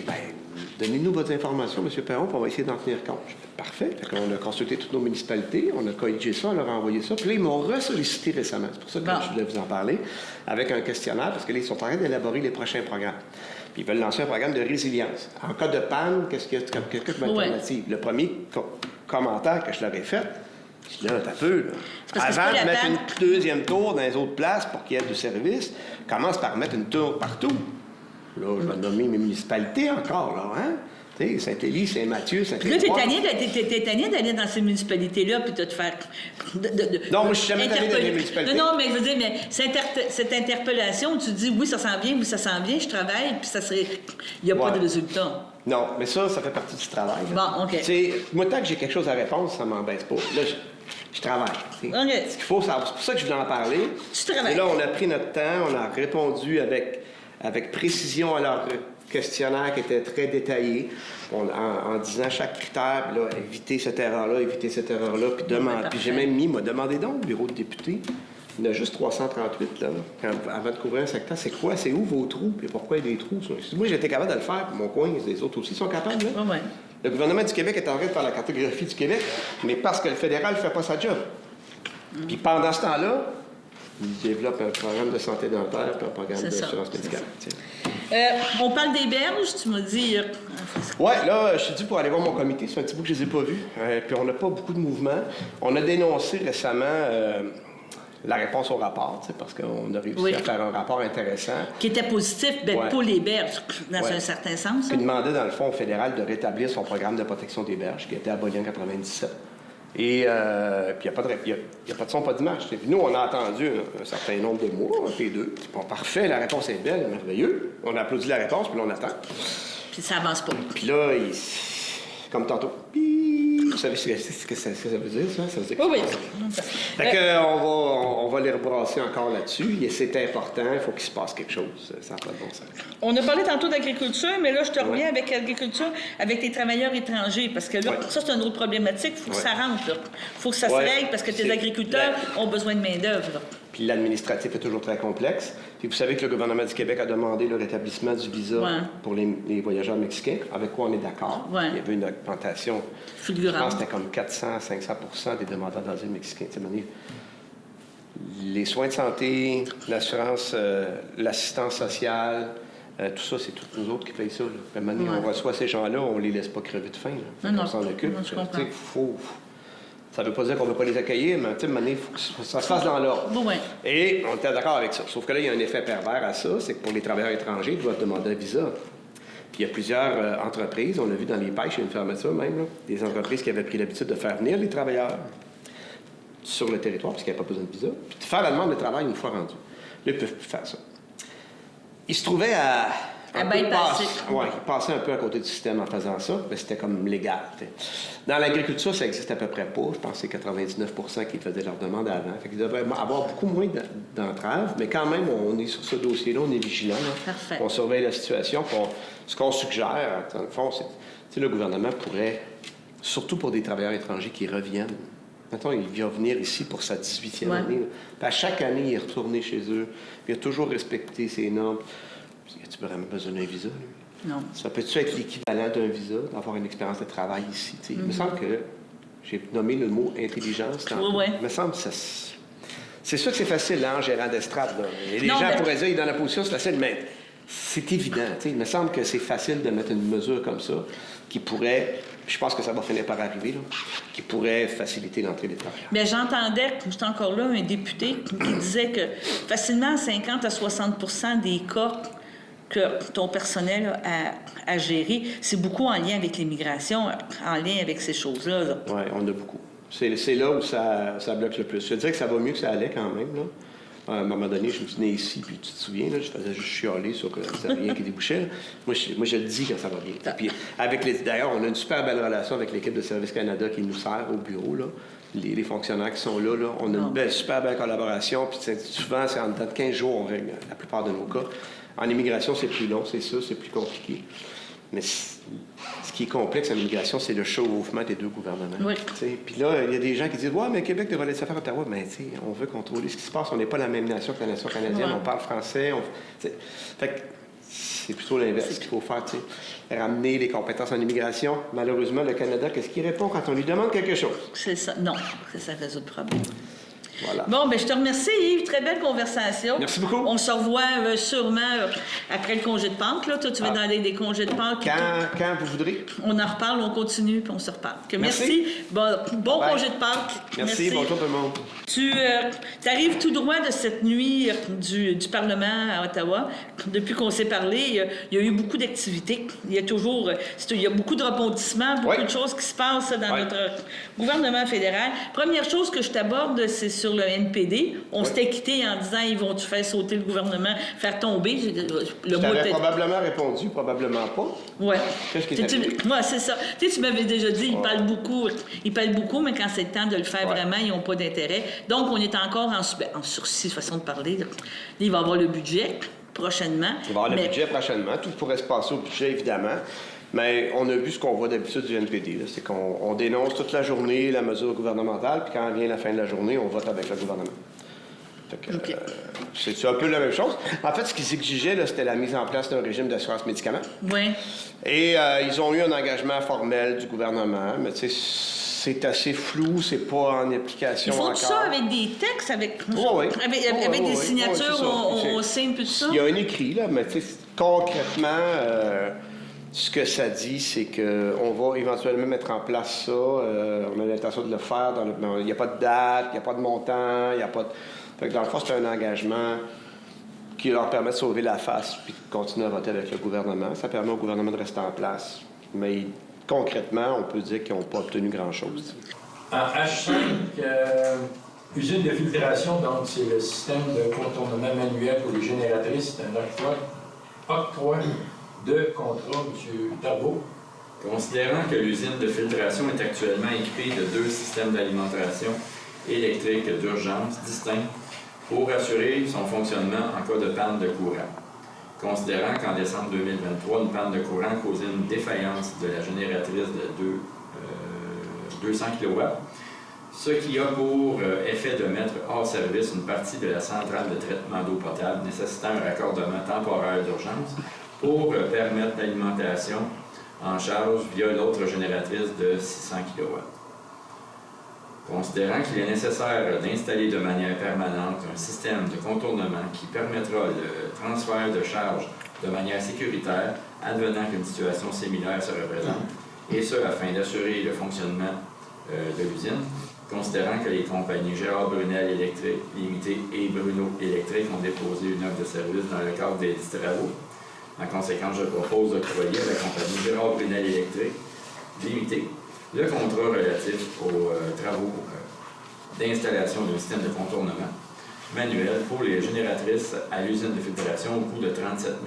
donnez-nous votre information, M. Perron, puis on va essayer d'en tenir compte. Je dis, parfait. Fait qu'on a consulté toutes nos municipalités, on a corrigé ça, on leur a envoyé ça. Puis là, ils m'ont ressollicité récemment. C'est pour ça que je voulais vous en parler, avec un questionnaire, parce que là, ils sont en train d'élaborer les prochains programmes. Puis ils veulent lancer un programme de résilience. En cas de panne, qu'est-ce qu'il y a comme alternative? Le premier commentaire que je leur ai fait, je dis là, t'as peu, là. Avant de mettre une deuxième tour dans les autres places pour qu'il y ait du service, commence par mettre une tour partout. Là, je vais nommer mes municipalités encore, là, hein? Tu sais, Saint-Élie, Saint-Mathieu, Saint-Étienne. Là, t'es tanné d'aller dans ces municipalités-là puis de te faire... Non, moi, je suis jamais tanné dans les municipalités. Non, mais je veux dire, mais cette interpellation, tu dis, oui, ça s'en vient, je travaille, puis ça serait... Il n'y a pas de résultat. Non, mais ça fait partie du travail. Là. Bon, OK. Moi, tant que j'ai quelque chose à répondre, ça ne m'embête pas. Là, Je travaille. OK. Ce qu'il faut savoir, c'est pour ça que je voulais en parler. Tu travailles. Et là, on a pris notre temps, on a répondu avec précision à leur questionnaire qui était très détaillé, en disant chaque critère, là, éviter cette erreur-là, puis demander. Puis j'ai même mis, demandé donc au bureau de député. Il y en a juste 338, là, avant de couvrir un secteur. C'est quoi? C'est où vos trous? Puis pourquoi il y a des trous? Moi, j'étais capable de le faire, puis mon coin, les autres aussi sont capables. Là. Ouais. Le gouvernement du Québec est en train de faire la cartographie du Québec, mais parce que le fédéral ne fait pas sa job. Puis pendant ce temps-là, il développe un programme de santé dentaire puis un programme d'assurance médicale. On parle des berges, tu m'as dit. Oui, là, je suis dû pour aller voir mon comité. C'est un petit bout que je ne les ai pas vus. Puis on n'a pas beaucoup de mouvement. On a dénoncé récemment la réponse au rapport, parce qu'on a réussi à faire un rapport intéressant. Qui était positif, pour les berges, dans un certain sens. Qui demandait, dans le fond, au fédéral de rétablir son programme de protection des berges, qui était aboli en 1997. Et puis, il n'y a pas de son, pas d'image. Puis nous, on a attendu un certain nombre de mois, les deux. Bon, parfait, la réponse est belle, merveilleux. On a applaudi la réponse, puis là, on attend. Puis ça avance pas. Puis là, comme tantôt, vous savez ce que ça veut dire, ça? Ça veut dire oui. Fait on va les rebrasser encore là-dessus. Et c'est important, il faut qu'il se passe quelque chose. Ça n'a pas de bon sens. On a parlé tantôt d'agriculture, mais là, je te reviens avec l'agriculture, avec les travailleurs étrangers, parce que là, ça, c'est une autre problématique. Il faut que ça rentre, là. Il faut que ça se règle, parce que tes agriculteurs ont besoin de main-d'œuvre. Puis l'administratif est toujours très complexe. Puis vous savez que le gouvernement du Québec a demandé le rétablissement du visa pour les voyageurs mexicains, avec quoi on est d'accord. Il y avait une augmentation. Fulgurante. Je pense que c'était comme 400-500 des demandeurs d'asile mexicains. Les soins de santé, l'assurance, l'assistance sociale, tout ça, c'est toutes nous autres qui payent ça. Là. On reçoit ces gens-là, on les laisse pas crever de faim. On s'en occupe. Je comprends. Ça ne veut pas dire qu'on ne veut pas les accueillir, mais il faut que ça se fasse dans l'ordre. Et on était d'accord avec ça. Sauf que là, il y a un effet pervers à ça, c'est que pour les travailleurs étrangers, ils doivent demander un visa. Puis il y a plusieurs entreprises, on l'a vu dans les pêches, il y a une fermeture même, là, des entreprises qui avaient pris l'habitude de faire venir les travailleurs sur le territoire, parce qu'ils n'avaient pas besoin de visa, puis de faire la demande de travail une fois rendu. Là, ils ne peuvent plus faire ça. Ils se trouvaient à passer un peu à côté du système en faisant ça, mais c'était comme légal. T'sais. Dans l'agriculture, ça existe à peu près pas. Je pense que c'est 99 qui faisaient leur demande avant. Fait qu'ils devraient avoir beaucoup moins d'entraves, mais quand même, on est sur ce dossier-là, on est vigilant. On surveille la situation. Ce qu'on suggère, dans le fond, c'est le gouvernement pourrait, surtout pour des travailleurs étrangers qui reviennent, maintenant, il vient venir ici pour sa 18e année. Puis à chaque année, il est retourné chez eux. Puis il a toujours respecté ses normes. As-tu vraiment besoin d'un visa, lui? Non. Ça peut-tu être l'équivalent d'un visa, d'avoir une expérience de travail ici? Il me semble que j'ai nommé le mot intelligence. Il me semble que ça... C'est sûr que c'est facile, en gérant d'estrade. Les gens pourraient dire, il est dans la position, c'est facile, mais c'est évident. Il me semble que c'est facile de mettre une mesure comme ça qui pourrait... Je pense que ça va finir par arriver, là, qui pourrait faciliter l'entrée des travailleurs. Bien, j'entendais, j'étais encore là, un député qui disait que facilement 50 à 60 des cas que ton personnel a à gérer, c'est beaucoup en lien avec l'immigration, en lien avec ces choses-là. Oui, on a beaucoup. C'est là où ça bloque le plus. Je dirais que ça va mieux que ça allait quand même, là. À un moment donné, je me tenais ici, puis tu te souviens, là, je faisais juste chialer sur rien qui débouchait. Moi, je le dis quand ça va bien. Puis, d'ailleurs, on a une super belle relation avec l'équipe de Service Canada qui nous sert au bureau, là. Les fonctionnaires qui sont là, on a une super belle collaboration. Puis souvent, c'est en dedans de 15 jours, on règle la plupart de nos cas. En immigration, c'est plus long, c'est ça, c'est plus compliqué. Mais ce qui est complexe en immigration, c'est le chevauchement des deux gouvernements. Puis là, il y a des gens qui disent « Ouais, mais Québec devrait laisser faire Ottawa. » Mais on veut contrôler ce qui se passe. On n'est pas la même nation que la nation canadienne. On parle français. Fait que c'est plutôt l'inverse qu'il faut faire. Ramener les compétences en immigration. Malheureusement, le Canada, qu'est-ce qu'il répond quand on lui demande quelque chose? C'est ça. Non, ça résout le problème. Voilà. Bon, bien, je te remercie, Yves. Très belle conversation. Merci beaucoup. On se revoit sûrement après le congé de Pâques. Là. Toi, tu vas dans des congés de Pâques. Quand vous voudrez. On en reparle, on continue, puis on se reparle. Merci. Bon congé de Pâques. Merci. Bonjour tout le monde. Tu arrives tout droit de cette nuit du Parlement à Ottawa. Depuis qu'on s'est parlé, il y a eu beaucoup d'activités. Il y a beaucoup de rebondissements, beaucoup de choses qui se passent dans notre gouvernement fédéral. Première chose que je t'aborde, c'est sur sur le NPD. On s'était quitté en disant, ils vont-tu faire sauter le gouvernement, faire tomber? Je t'avais probablement répondu, probablement pas. Oui. Qu'est-ce qui est arrivé? Oui, c'est ça. Tu m'avais déjà dit, ils parlent beaucoup, mais quand c'est le temps de le faire vraiment, ils n'ont pas d'intérêt. Donc, on est encore en sursis, façon de parler. Là. Il va y avoir le budget prochainement. Il va y avoir le budget prochainement. Tout pourrait se passer au budget, évidemment. Mais on a vu ce qu'on voit d'habitude du NPD. Là. C'est qu'on dénonce toute la journée la mesure gouvernementale, puis quand vient la fin de la journée, on vote avec le gouvernement. C'est un peu la même chose. En fait, ce qu'ils exigeaient, là, c'était la mise en place d'un régime d'assurance médicaments. Oui. Et ils ont eu un engagement formel du gouvernement, mais tu sais, c'est assez flou, c'est pas en application encore. Ils font tout ça avec des textes, avec des signatures, on signe tout ça? Il y a un écrit, là, mais tu sais, concrètement, ce que ça dit, c'est qu'on va éventuellement mettre en place ça. On a l'intention de le faire. Il n'y a pas de date, il n'y a pas de montant, il n'y a pas de... Fait que dans le fond, c'est un engagement qui leur permet de sauver la face puis de continuer à voter avec le gouvernement. Ça permet au gouvernement de rester en place. Mais concrètement, on peut dire qu'ils n'ont pas obtenu grand-chose. En H5, usine de filtration, donc c'est le système de contournement manuel pour les génératrices. C'est un octroi de contrat, M. Tarbeau. Considérant que l'usine de filtration est actuellement équipée de 2 systèmes d'alimentation électrique d'urgence distincts pour assurer son fonctionnement en cas de panne de courant. Considérant qu'en décembre 2023, une panne de courant causait une défaillance de la génératrice de 200 kW, ce qui a pour effet de mettre hors service une partie de la centrale de traitement d'eau potable nécessitant un raccordement temporaire d'urgence pour permettre l'alimentation en charge via l'autre génératrice de 600 kW. Considérant qu'il est nécessaire d'installer de manière permanente un système de contournement qui permettra le transfert de charge de manière sécuritaire, advenant qu'une situation similaire se représente, et ce afin d'assurer le fonctionnement de l'usine, considérant que les compagnies Gérard Brunel Électrique Limité et Bruno Électrique ont déposé une offre de service dans le cadre des travaux. En conséquence, je propose d'octroyer à la compagnie Gérard Brunel Électrique Limité le contrat relatif aux travaux d'installation d'un système de contournement manuel pour les génératrices à l'usine de filtration au coût de 37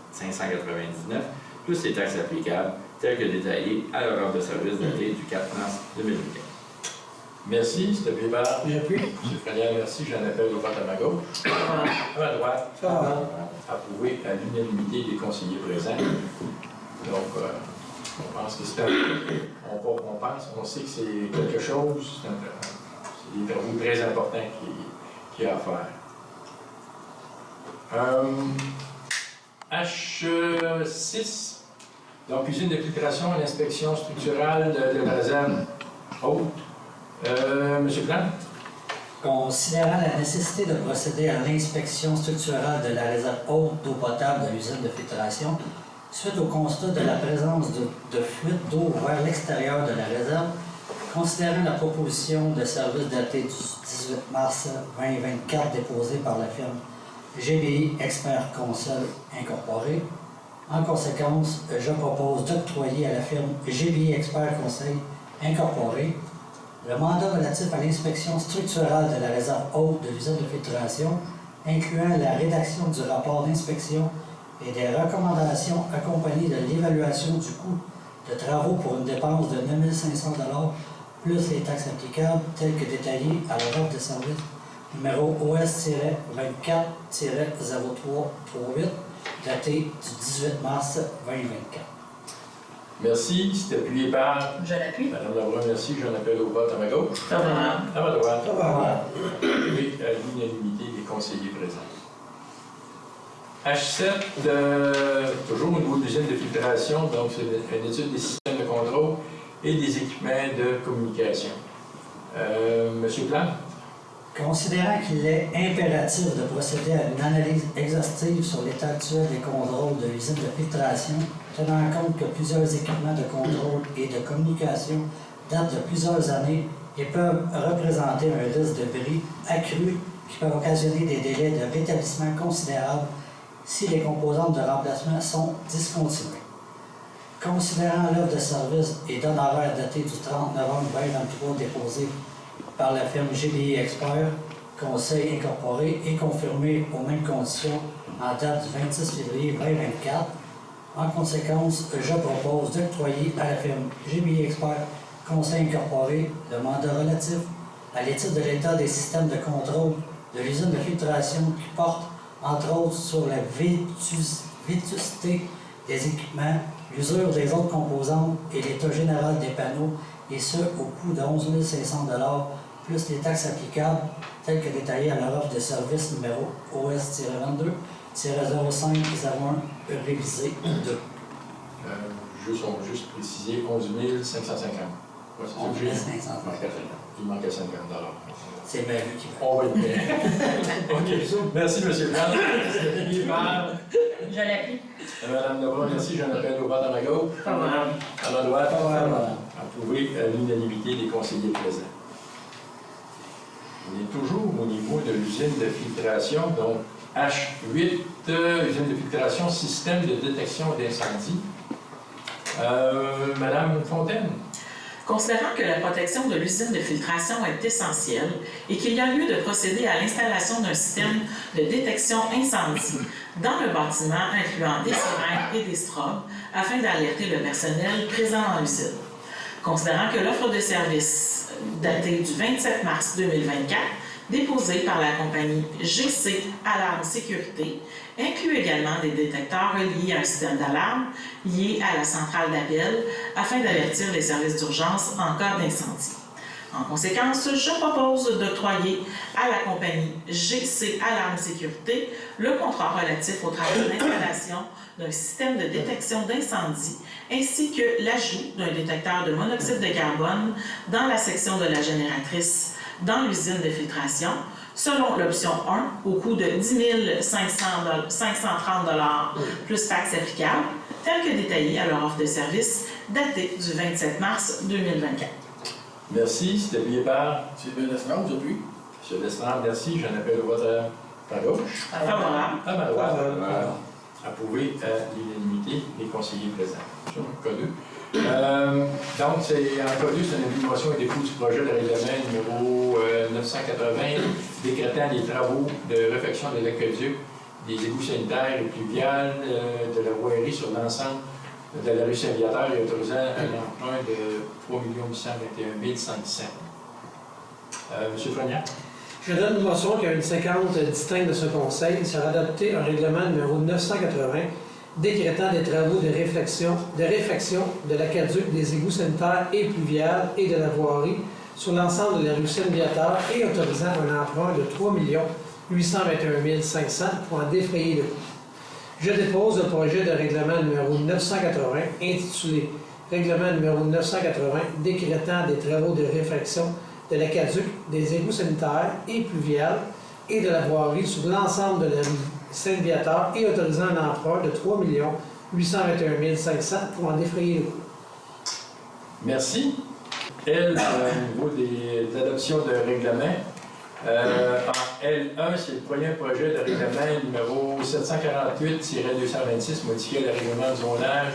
599, plus les taxes applicables, telles que détaillées à leur offre de service datée du 4 mars 2024. Merci, c'était pris par M. Frenière, merci. J'en appelle au vote à ma gauche. À ma droite. Approuvé à l'unanimité des conseillers présents. Donc, on pense que c'est on sait que c'est quelque chose, c'est des travaux très importants qu'il y a à faire. H6, donc usine de filtration et l'inspection structurale de la réserve haute. Monsieur Plante? Considérant la nécessité de procéder à l'inspection structurale de la réserve haute d'eau potable de l'usine de filtration, suite au constat de la présence de fuite d'eau vers l'extérieur de la réserve, considérant la proposition de service datée du 18 mars 2024 déposée par la firme GBI Expert Consol Incorporé, en conséquence, je propose d'octroyer à la firme GBI Expert Conseil Incorporé le mandat relatif à l'inspection structurale de la réserve haute de l'usine de filtration, incluant la rédaction du rapport d'inspection et des recommandations accompagnées de l'évaluation du coût de travaux pour une dépense de 9 500 $ plus les taxes applicables, telles que détaillées à la offre de service numéro OS-24-0338, datée du 18 mars 2024. Merci. C'est appuyé par... Je l'appuie. Madame Lebrun, merci. J'en appelle au vote à ma gauche. Favorable. À ma droite. Favorable. Oui, à l'unanimité des conseillers présents. H7, toujours au niveau de l'usine de filtration, donc c'est une étude des systèmes de contrôle et des équipements de communication. Monsieur Plante? Considérant qu'il est impératif de procéder à une analyse exhaustive sur l'état actuel des contrôles de l'usine de filtration, tenant compte que plusieurs équipements de contrôle et de communication datent de plusieurs années et peuvent représenter un risque de bris accru qui peut occasionner des délais de rétablissement considérables si les composantes de remplacement sont discontinuées. Considérant l'offre de service et d'honoraires datée du 30 novembre 2023 déposée par la firme GBI Expert, Conseil incorporé et confirmé aux mêmes conditions en date du 26 février 2024. En conséquence, je propose d'octroyer à la firme GBI Expert, Conseil incorporé, le mandat relatif à l'étude de l'état des systèmes de contrôle de l'usine de filtration qui porte, entre autres, sur la vétusté des équipements, l'usure des autres composantes et l'état général des panneaux, et ce, au coût de 11 500 $ plus les taxes applicables, telles que détaillées à leur offre de service numéro OS-22-0501 révisé 2. On va juste préciser 11 550. Ouais, c'est ça que j'ai. 500. Il manquait 50 $. C'est ma vue qui va. On va être bien. OK. Merci, M. Franck. Je l'appuie. Mme Lebrun, merci. J'en appelle au vote à ma gauche. Favorable. À ma droite. Favorable. Approuvé à l'unanimité des conseillers présents. On est toujours au niveau de l'usine de filtration, donc H8, usine de filtration, système de détection d'incendie. Madame Fontaine. Considérant que la protection de l'usine de filtration est essentielle et qu'il y a lieu de procéder à l'installation d'un système de détection incendie dans le bâtiment incluant des sirènes et des strobes afin d'alerter le personnel présent dans l'usine. Considérant que l'offre de service datée du 27 mars 2024, déposée par la compagnie GC Alarme Sécurité, inclut également des détecteurs reliés à un système d'alarme lié à la centrale d'appel afin d'avertir les services d'urgence en cas d'incendie. En conséquence, je propose d'octroyer à la compagnie GC Alarme Sécurité le contrat relatif aux travaux d'installation d'un système de détection d'incendie ainsi que l'ajout d'un détecteur de monoxyde de carbone dans la section de la génératrice dans l'usine de filtration, selon l'option 1, au coût de 10 530 $ plus taxes applicables, tel que détaillé à leur offre de service datée du 27 mars 2024. Merci. C'était appuyé par M. Lestrade, j'appuie. M. Lestrade, merci. J'en appelle au vote à ma gauche. Favorable. À ma droite. Approuvé à l'unanimité des conseillers présents. Sur le cas 2. Donc, c'est en cas 2, c'est une évaluation et dépôt du projet de règlement numéro 980 décrétant les travaux de réfection de l'aqueduc, des égouts sanitaires et pluviales, de la voirie sur l'ensemble de la rue Saint-Viateur et autorisant un emprunt de 3 821 500. M. Frenière. Je donne une motion qui a une séquence distincte de ce conseil. Il sera adopté un règlement numéro 980 décrétant des travaux de réfection de l'aqueduc, des égouts sanitaires et pluviales et de la voirie sur l'ensemble de la rue Saint-Viateur et autorisant un emprunt de 3 821 500 pour en défrayer le coût. Je dépose le projet de règlement numéro 980 intitulé Règlement numéro 980 décrétant des travaux de réfection de l'aqueduc, des égouts sanitaires et pluviales et de la voirie sur l'ensemble de la rue Saint-Viateur et autorisant un emprunt de 3 821 500 pour en défrayer le coût. Merci. L, au niveau de l'adoption de règlement. En L1, c'est le premier projet de règlement numéro 748-226, modifier le règlement de zonage.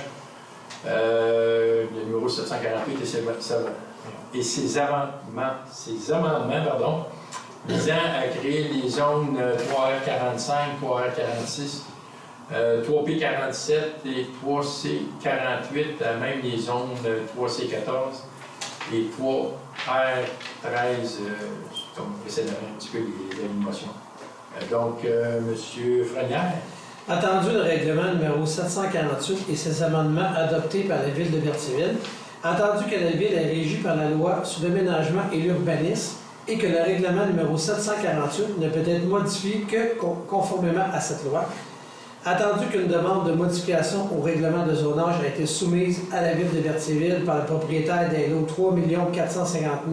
Le numéro 748 et ses amendements, visant à créer les zones 3R45, 3R46, 3P47 et 3C48, même les zones 3C14 et 3R13, comme précédemment, un petit peu les animations. Donc, M. Frenière. Attendu le règlement numéro 748 et ses amendements adoptés par la Ville de Berthierville, attendu que la Ville est régie par la loi sur l'aménagement et l'urbanisme et que le règlement numéro 748 ne peut être modifié que conformément à cette loi, attendu qu'une demande de modification au règlement de zonage a été soumise à la Ville de Berthierville par le propriétaire des lots 3 450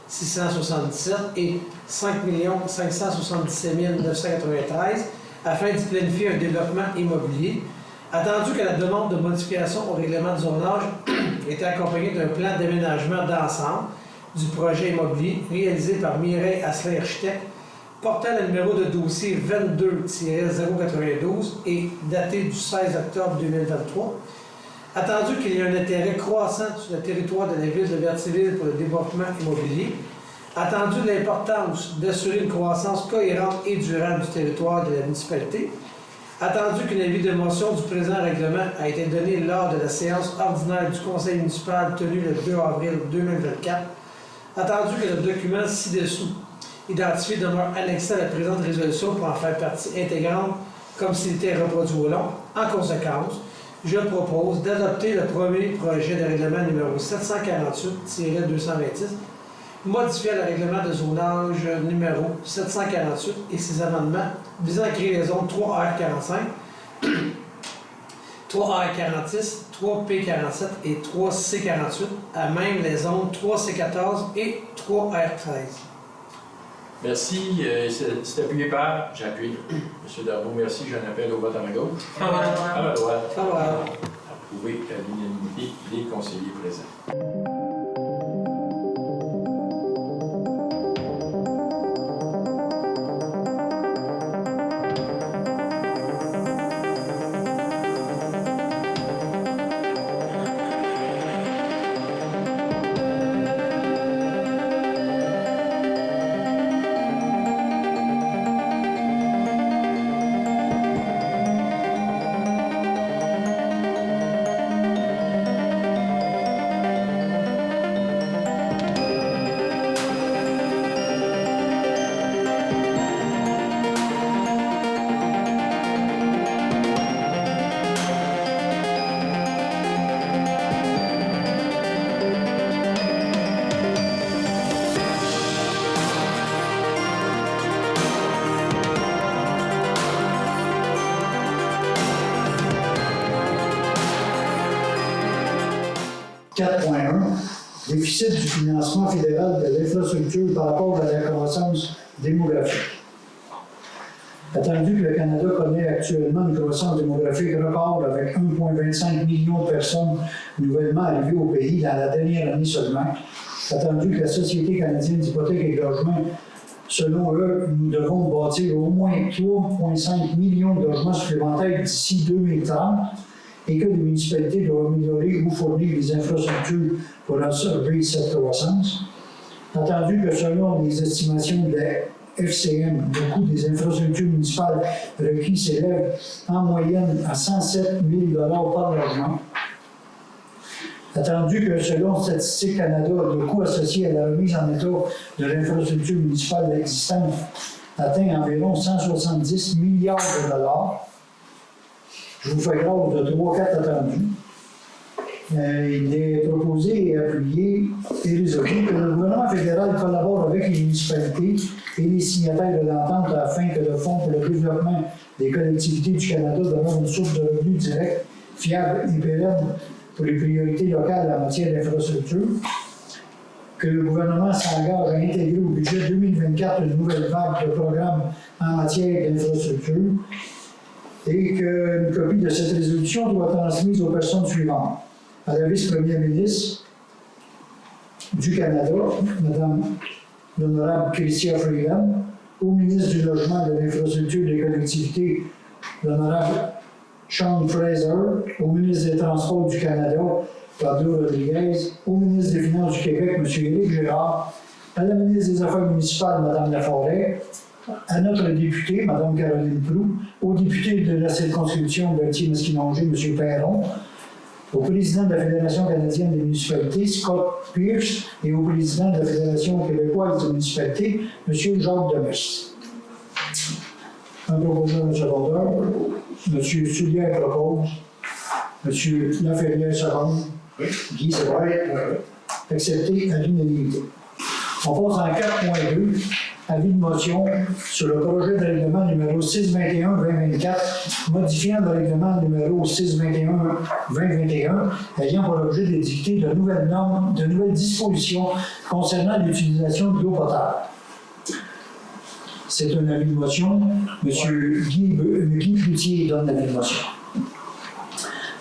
677 et 5 577 993 afin d'y planifier un développement immobilier, attendu que la demande de modification au règlement de zonage était accompagnée d'un plan d'aménagement d'ensemble du projet immobilier réalisé par Mireille Asselin Architecte, portant le numéro de dossier 22-092 et daté du 16 octobre 2023, attendu qu'il y a un intérêt croissant sur le territoire de la Ville de Berthierville pour le développement immobilier, Attendu de l'importance d'assurer une croissance cohérente et durable du territoire de la municipalité, attendu qu'une avis de motion du présent règlement a été donné lors de la séance ordinaire du Conseil municipal tenue le 2 avril 2024, attendu que le document ci-dessous identifié demeure annexé à la présente résolution pour en faire partie intégrante comme s'il était reproduit au long, en conséquence, je propose d'adopter le premier projet de règlement numéro 748-226, modifiant le règlement de zonage numéro 748 et ses amendements visant à créer les zones 3R45, 3R46, 3P47 et 3C48, à même les zones 3C14 et 3R13. Merci. C'est appuyé par? J'appuie. M. Darboux, merci. J'en appelle au vote à ma gauche. Favorable. À ma droite. Favorable. Approuvé à l'unanimité des conseillers présents. 4.1, déficit du financement fédéral de l'infrastructure par rapport à la croissance démographique. Attendu que le Canada connaît actuellement une croissance démographique record avec 1,25 million de personnes nouvellement arrivées au pays dans la dernière année seulement, attendu que la Société canadienne d'hypothèques et de logement, selon eux, nous devons bâtir au moins 3,5 millions de logements supplémentaires d'ici 2030, et que les municipalités doivent améliorer ou fournir des infrastructures pour absorber cette croissance. Attendu que selon les estimations de la FCM, le coût des infrastructures municipales requis s'élève en moyenne à 107 000 par logement. Attendu que selon Statistique Canada, le coût associé à la remise en état de l'infrastructure municipale existante atteint environ 170 milliards de dollars. Je vous fais grâce de 3-4 attendus. Il est proposé et appuyé et résolu que le gouvernement fédéral collabore avec les municipalités et les signataires de l'entente afin que le Fonds pour le développement des collectivités du Canada demeure une source de revenus directs, fiable et pérenne pour les priorités locales en matière d'infrastructure. Que le gouvernement s'engage à intégrer au budget 2024 une nouvelle vague de programmes en matière d'infrastructure. Et qu'une copie de cette résolution doit être transmise aux personnes suivantes. À la vice-première ministre du Canada, Mme l'honorable Chrystia Freeland, au ministre du Logement et de l'Infrastructure des collectivités, l'honorable Sean Fraser, au ministre des Transports du Canada, Pablo Rodriguez, au ministre des Finances du Québec, M. Éric Gérard, à la ministre des Affaires municipales, Mme Laforêt, à notre député, Mme Caroline Proulx, au député de la circonscription Berthier-Masquinongé, M. Perron, au président de la Fédération canadienne des municipalités, Scott Pierce, et au président de la Fédération québécoise des municipalités, M. Jacques Demers. Un proposeur, un secondeur, M. Soulière propose, M. Laferrière seconde, Guy Sévère, accepté à l'unanimité. On passe en 4.2. Avis de motion sur le projet de règlement numéro 621-2024, modifiant le règlement numéro 621-2021, ayant pour objet d'édicter de nouvelles normes, de nouvelles dispositions concernant l'utilisation de l'eau potable. C'est un avis de motion. M. Guy Cloutier donne l'avis de motion.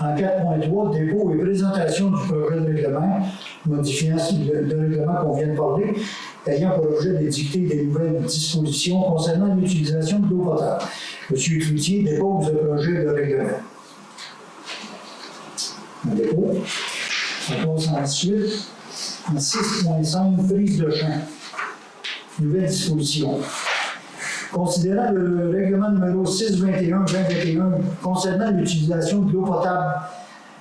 En 4.3, dépôt et présentation du projet de règlement, modifiant le règlement qu'on vient de parler, ayant pour objet d'édicter des nouvelles dispositions concernant l'utilisation de l'eau potable. M. Cloutier dépose le projet de règlement. Un dépôt. On passe ensuite en 6.5, prise de champ. nouvelles dispositions. Considérant le règlement numéro 621-2021 concernant l'utilisation de l'eau potable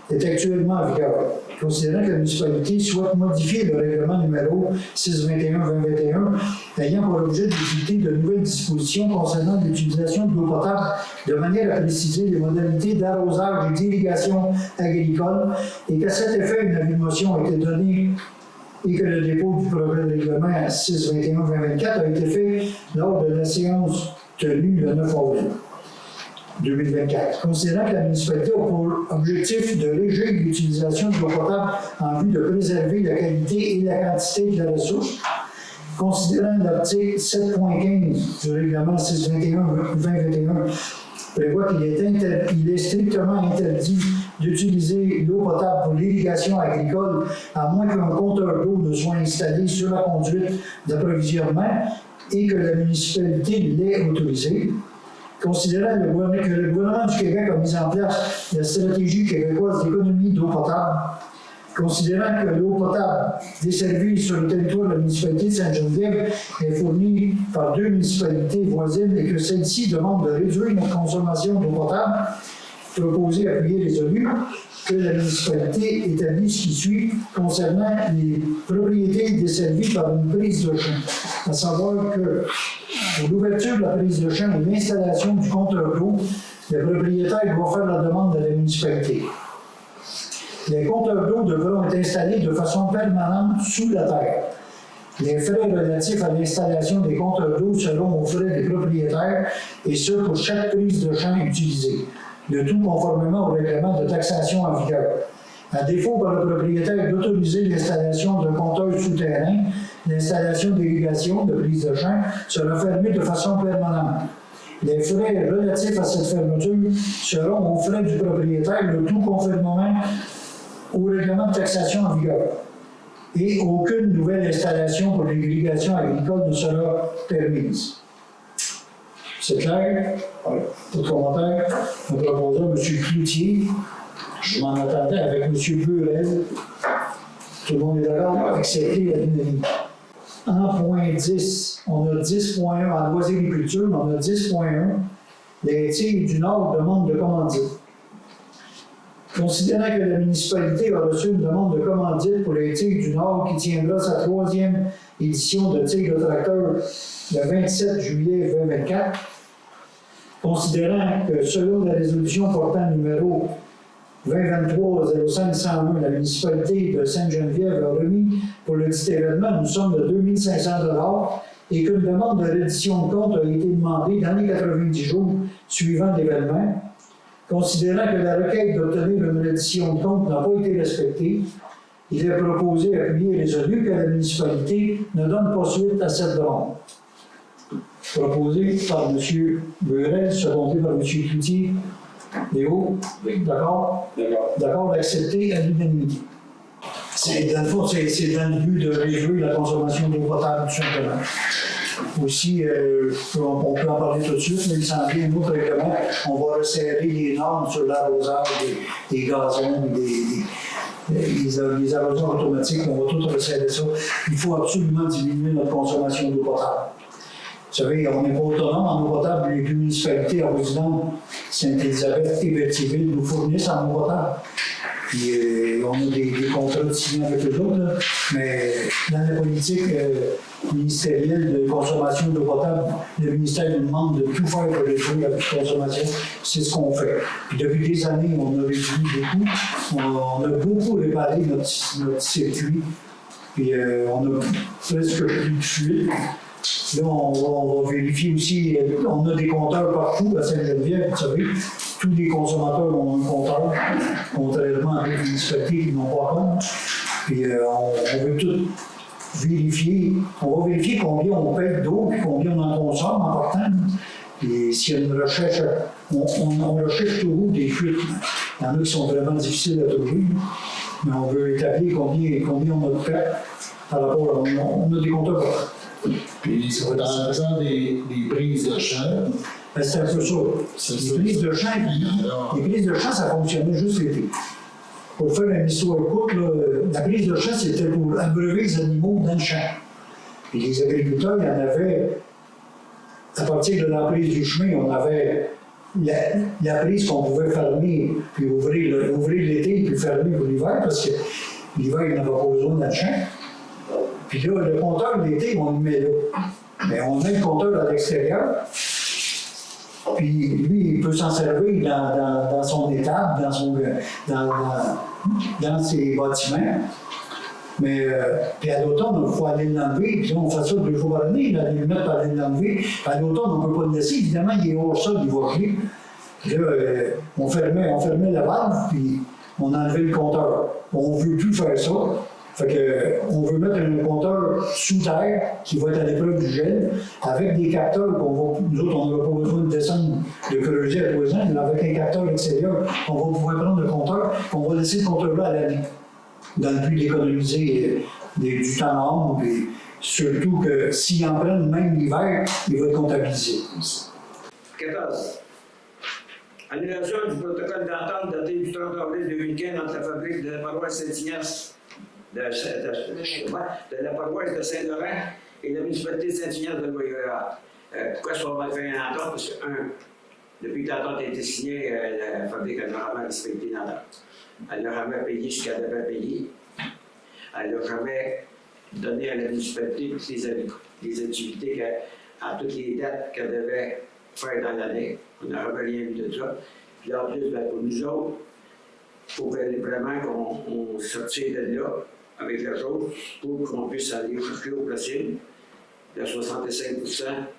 est actuellement en vigueur. Considérant que la municipalité souhaite modifier le règlement numéro 621-2021 ayant pour objet d'édicter de nouvelles dispositions concernant l'utilisation de l'eau potable de manière à préciser les modalités d'arrosage et d'irrigation agricole et qu'à cet effet, une avis de motion a été donnée et que le dépôt du projet de règlement 621-2024 a été fait lors de la séance tenue le 9 avril 2024. Considérant que la municipalité a pour objectif de régir l'utilisation de l'eau potable en vue de préserver la qualité et la quantité de la ressource, considérant l'article 7.15 du règlement 621-2021 prévoit qu'il est strictement interdit d'utiliser l'eau potable pour l'irrigation agricole à moins qu'un compteur d'eau ne soit installé sur la conduite d'approvisionnement et que la municipalité l'ait autorisé. Considérant que le gouvernement du Québec a mis en place la stratégie québécoise d'économie d'eau potable, considérant que l'eau potable desservie sur le territoire de la municipalité de Sainte-Geneviève est fournie par 2 municipalités voisines et que celle-ci demande de réduire notre consommation d'eau potable, proposé appuyer les élus, que la municipalité établit ce qui suit concernant les propriétés desservies par une prise de champ, à savoir que pour l'ouverture de la prise de champ et l'installation du compteur d'eau, le propriétaire doit faire la demande de la municipalité. Les compteurs d'eau devront être installés de façon permanente sous la terre. Les frais relatifs à l'installation des compteurs d'eau seront aux frais des propriétaires, et ce pour chaque prise de champ utilisée, le tout conformément au règlement de taxation en vigueur. À défaut par le propriétaire d'autoriser l'installation d'un compteur souterrain, l'installation d'irrigation de prise de champ sera fermée de façon permanente. Les frais relatifs à cette fermeture seront aux frais du propriétaire, le tout conformément au règlement de taxation en vigueur. Et aucune nouvelle installation pour l'irrigation agricole ne sera permise. C'est clair? D'autres commentaires? Nous proposons M. Cloutier. Je m'en attendais avec M. Burel. Tout le monde est d'accord? Accepter la l'unanimité. En point 10, on a 10.1 en loisir-agriculture, on a 10.1. Les Tigres du Nord demandent de commandite. Considérant que la municipalité a reçu une demande de commandite pour les Tigres du Nord qui tiendra sa 3e édition de Tigre tracteur le 27 juillet 2024, considérant que selon la résolution portant numéro 2023-05-101, la municipalité de Sainte-Geneviève a remis pour le dit événement une somme de 2 500 $ et qu'une demande de reddition de compte a été demandée dans les 90 jours suivant l'événement. Considérant que la requête d'obtenir une reddition de compte n'a pas été respectée, il est proposé d'appuyer les élus que la municipalité ne donne pas suite à cette demande. Proposé par M. Burel, secondé par M. Cloutier. Léo, d'accord? D'accord d'accepter à l'unanimité. Dans le fond, c'est dans le but de réduire la consommation d'eau potable, tout simplement. Aussi, on peut en parler tout de suite, mais il s'en vient un autre règlement. On va resserrer les normes sur l'arrosage des gazons, les arrosages automatiques, on va tout resserrer ça. Il faut absolument diminuer notre consommation d'eau potable. Vous savez, on n'est pas autonome en eau potable. Les municipalités avoisinantes, Sainte-Élisabeth et Berthierville, nous fournissent en eau potable. Puis on a des contrats signés avec eux autres, là. Mais dans la politique ministérielle de consommation d'eau potable, le ministère nous demande de tout faire pour réduire la consommation. C'est ce qu'on fait. Puis depuis des années, on a réduit beaucoup. On a beaucoup réparé notre circuit. Puis on a presque plus de fuite. Là, on va vérifier aussi, on a des compteurs partout à Sainte-Geneviève, vous savez. Tous les consommateurs ont un compteur, contrairement à des municipalités qui n'ont pas compte. Puis on veut tout vérifier. On va vérifier combien on paye d'eau et combien on en consomme en partant. Et s'il y a une recherche, on recherche toujours des fuites. Il y en a qui sont vraiment difficiles à trouver. Mais on veut établir combien on a de pertes par rapport à. On a des compteurs partout. Puis, ça va être en faisant des prises de champ. Ben, c'est un peu ça. Les prises de champ, ça fonctionnait juste l'été. Pour faire une histoire courte, la prise de champ, c'était pour abreuver les animaux dans le champ. Puis les agriculteurs, il y en avait, à partir de la prise du chemin, on avait la prise qu'on pouvait fermer, puis ouvrir l'été, puis fermer pour l'hiver, parce que l'hiver, il n'avait pas besoin de champ. Puis là, le compteur d'été, on le met là. Mais on met le compteur à l'extérieur. Puis lui, il peut s'en servir dans son étable, dans ses bâtiments. Mais puis à l'automne, il faut aller l'enlever. Puis là, on fait ça 2 fois par année, aller le mettre pour aller l'enlever. Puis à l'automne, on ne peut pas le laisser. Évidemment, il est hors sol, il va geler. Puis là, on fermait la valve, puis on enlevait le compteur. On ne veut plus faire ça. Fait que, on veut mettre un compteur sous terre qui va être à l'épreuve du gel, avec des capteurs nous autres, on n'aura pas besoin de descendre, de creuser à 3 ans, mais avec un capteur extérieur, on va pouvoir prendre le compteur, on va laisser le compteur là à l'année, dans le but d'économiser du temps et surtout que s'ils en prennent même l'hiver, il va être comptabilisé. 14. Annulation du protocole d'entente daté du 30 avril 2015 entre la fabrique de la paroisse Saint-Ignace de la paroisse de Saint-Laurent et la municipalité de Saint-Ignace de Loyola. Pourquoi ça va faire une entente? Parce que, depuis que l'entente a été signée, la fabrique n'a jamais respecté l'entente. Elle n'a jamais payé ce qu'elle devait payer. Elle n'a jamais donné à la municipalité toutes les activités, à toutes les dates qu'elle devait faire dans l'année. On n'a jamais rien vu de ça. Puis là, en plus, pour nous autres, il faut vraiment qu'on sortisse de là avec la chose pour qu'on puisse aller chercher au possible de 65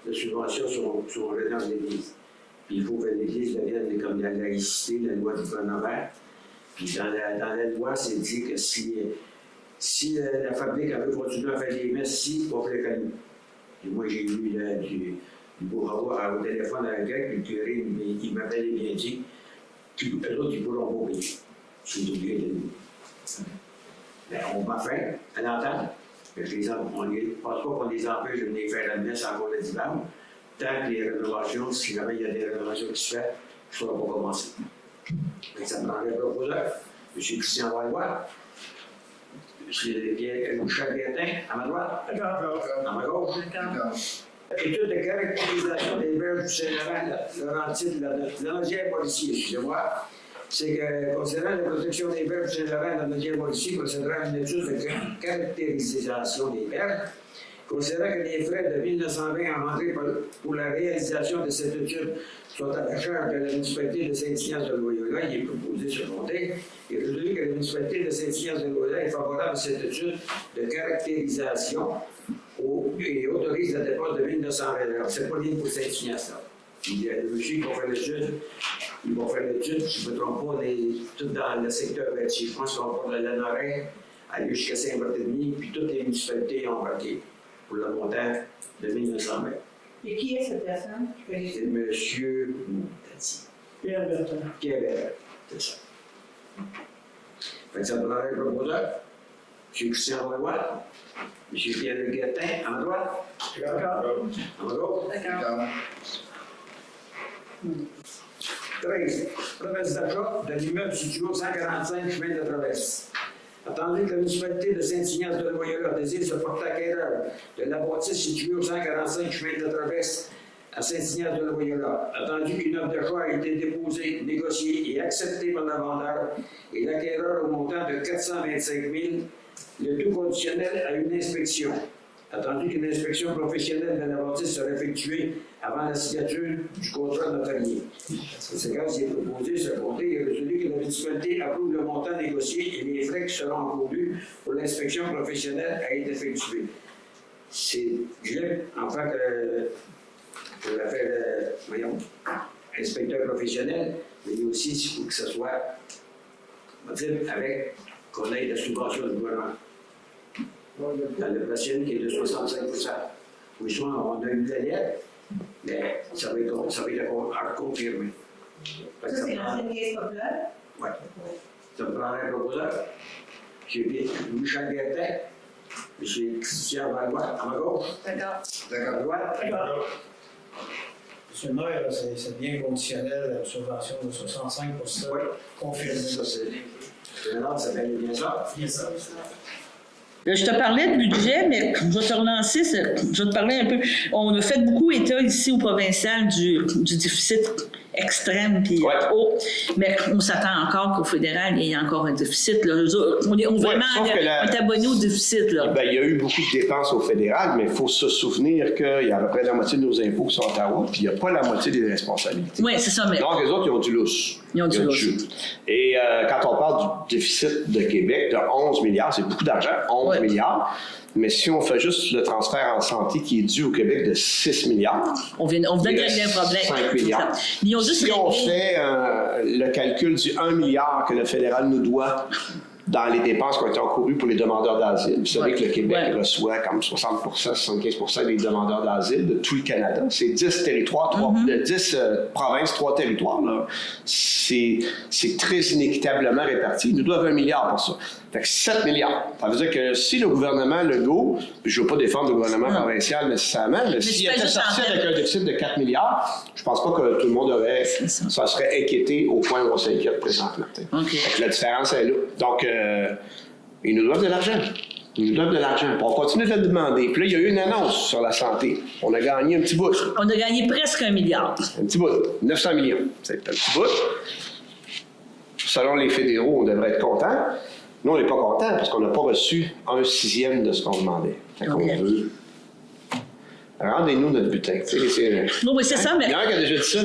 de subventions sur le nom de l'Église. Puis il faut que l'Église devienne comme la laïcité, la loi du gouvernement. Puis dans la loi, c'est dit que si la fabrique veut continuer à faire des messes, il va faire comme nous. Puis moi, j'ai eu du beau avoir au téléphone avec elle, puis le curé, il m'avait bien dit que eux autres, ils ne pourront pas payer. C'est oublié de nous. Mais on va faire à l'entente. On ne pense pas qu'on les empêche de venir faire la messe encore le dimanche, tant que les rénovations, si jamais il y a des rénovations qui se font, il ne faudra pas commencer. Ça me prendrait un proposeur. M. Christian Vallois, M. Michel Bertin, à ma droite, à ma gauche. Étude de caractérisation des berges du Saint-Laurent, Laurentide, le 9e policier, excusez-moi. C'est que, concernant la protection des berges du Saint-Laurent, le 9e policier procédera à une étude de caractérisation des berges. Considérant que les frais de 1920 engendrés pour la réalisation de cette étude sont à la charge de la municipalité de Saint-Ignace de Loyola, il est proposé ce monter. Il est résolu que la municipalité de Saint-Ignace de Loyola est favorable à cette étude de caractérisation et autorise la dépense de 1920. Alors, c'est pas bien pour Saint-Ignace, là. Le monsieur qui va faire l'étude, si je ne me trompe pas, tout dans le secteur bâti. Je pense qu'on va prendre la Lanoraie, aller jusqu'à Saint-Barthélemy, puis toutes les municipalités ont embarqué pour le montant de 1920. Et qui est cette personne? C'est M. Pierre Bertin. Pierre Bertin, c'est ça. Fait que ça me prendrait le proposeur. M. Christian Vallois, M. Pierre Bertin, à ma droite. D'accord. À ma gauche. D'accord. 13. Promesse d'achat de l'immeuble situé au 145 chemin de traverse. Attendu que la municipalité de Saint-Ignace de Loyola désire se porter acquéreur de la bâtisse située au 145 chemin de traverse à Saint-Ignace de Loyola. Attendu qu'une offre d'achat a été déposée, négociée et acceptée par le vendeur et l'acquéreur au montant de 425 000, le tout conditionnel à une inspection. Attendu qu'une inspection professionnelle de la bâtisse sera effectuée avant la signature du contrat notarié. Conséquence, il est proposé, ce contrat, il est résolu que la municipalité approuve le montant négocié et les frais qui seront encourus pour l'inspection professionnelle à être effectuée. C'est Gilles, en tant que pour la faire, inspecteur professionnel, mais aussi il faut que ce soit, on va dire, avec qu'on ait la subvention du gouvernement. Dans le prochain qui est de 65 %. Oui, on a eu la lettre, mais ça va être à confirmer. Ça, c'est l'ancienne caisse populaire? Oui. Ça me prendrait un proposeur. M. Michel Bertin, M. Christian Vallois, à ma gauche. D'accord. À ma droite. D'accord. Monsieur le maire, c'est bien conditionnel, la subvention de 65 Oui. confirmé. Ça, c'est. Le nom, ça s'appelle bien ça. Bien ça. Je te parlais de budget, mais je vais te relancer, je vais te parler un peu. On a fait beaucoup état ici au provincial du déficit extrême puis haut, mais on s'attend encore qu'au fédéral, il y ait encore un déficit. Là. On est vraiment abonné au déficit. Là. Ben, il y a eu beaucoup de dépenses au fédéral, mais il faut se souvenir qu'il y a à peu près la moitié de nos impôts qui sont à Ottawa, puis il n'y a pas la moitié des responsabilités. Oui, c'est ça. Mais... Donc, les autres, ils ont du lousse. Ils ont du lousse. Et quand on parle du déficit de Québec de 11 milliards, c'est beaucoup d'argent, 11 milliards. Mais si on fait juste le transfert en santé qui est dû au Québec de 6 milliards... On vient de régler un problème. 5 milliards. Ils ont juste si on fait le calcul du 1 milliard que le fédéral nous doit dans les dépenses qui ont été encourues pour les demandeurs d'asile, vous savez que le Québec reçoit comme 60 75 des demandeurs d'asile de tout le Canada. C'est 10 territoires, 10 provinces, 3 territoires. Là. C'est très inéquitablement réparti. Ils nous doivent 1 milliard pour ça. Fait que 7 milliards. Ça veut dire que si le gouvernement Legault, je ne veux pas défendre le gouvernement provincial nécessairement, mais s'il était sorti avec un déficit de 4 milliards, je ne pense pas que tout le monde ça serait inquiété au point où on s'inquiète présentement. Fait que la différence est là. Donc, ils nous doivent de l'argent. Ils nous doivent de l'argent. On continue de le demander. Puis là, il y a eu une annonce sur la santé. On a gagné un petit bout. On a gagné presque 1 milliard. Un petit bout. 900 millions. C'est un petit bout. Selon les fédéraux, on devrait être contents. Nous, on n'est pas contents parce qu'on n'a pas reçu 1/6 de ce qu'on demandait. Fait qu'on veut... Rendez-nous notre butin. Non, mais c'est ça, mais... Il y en a qui a déjà dit ça.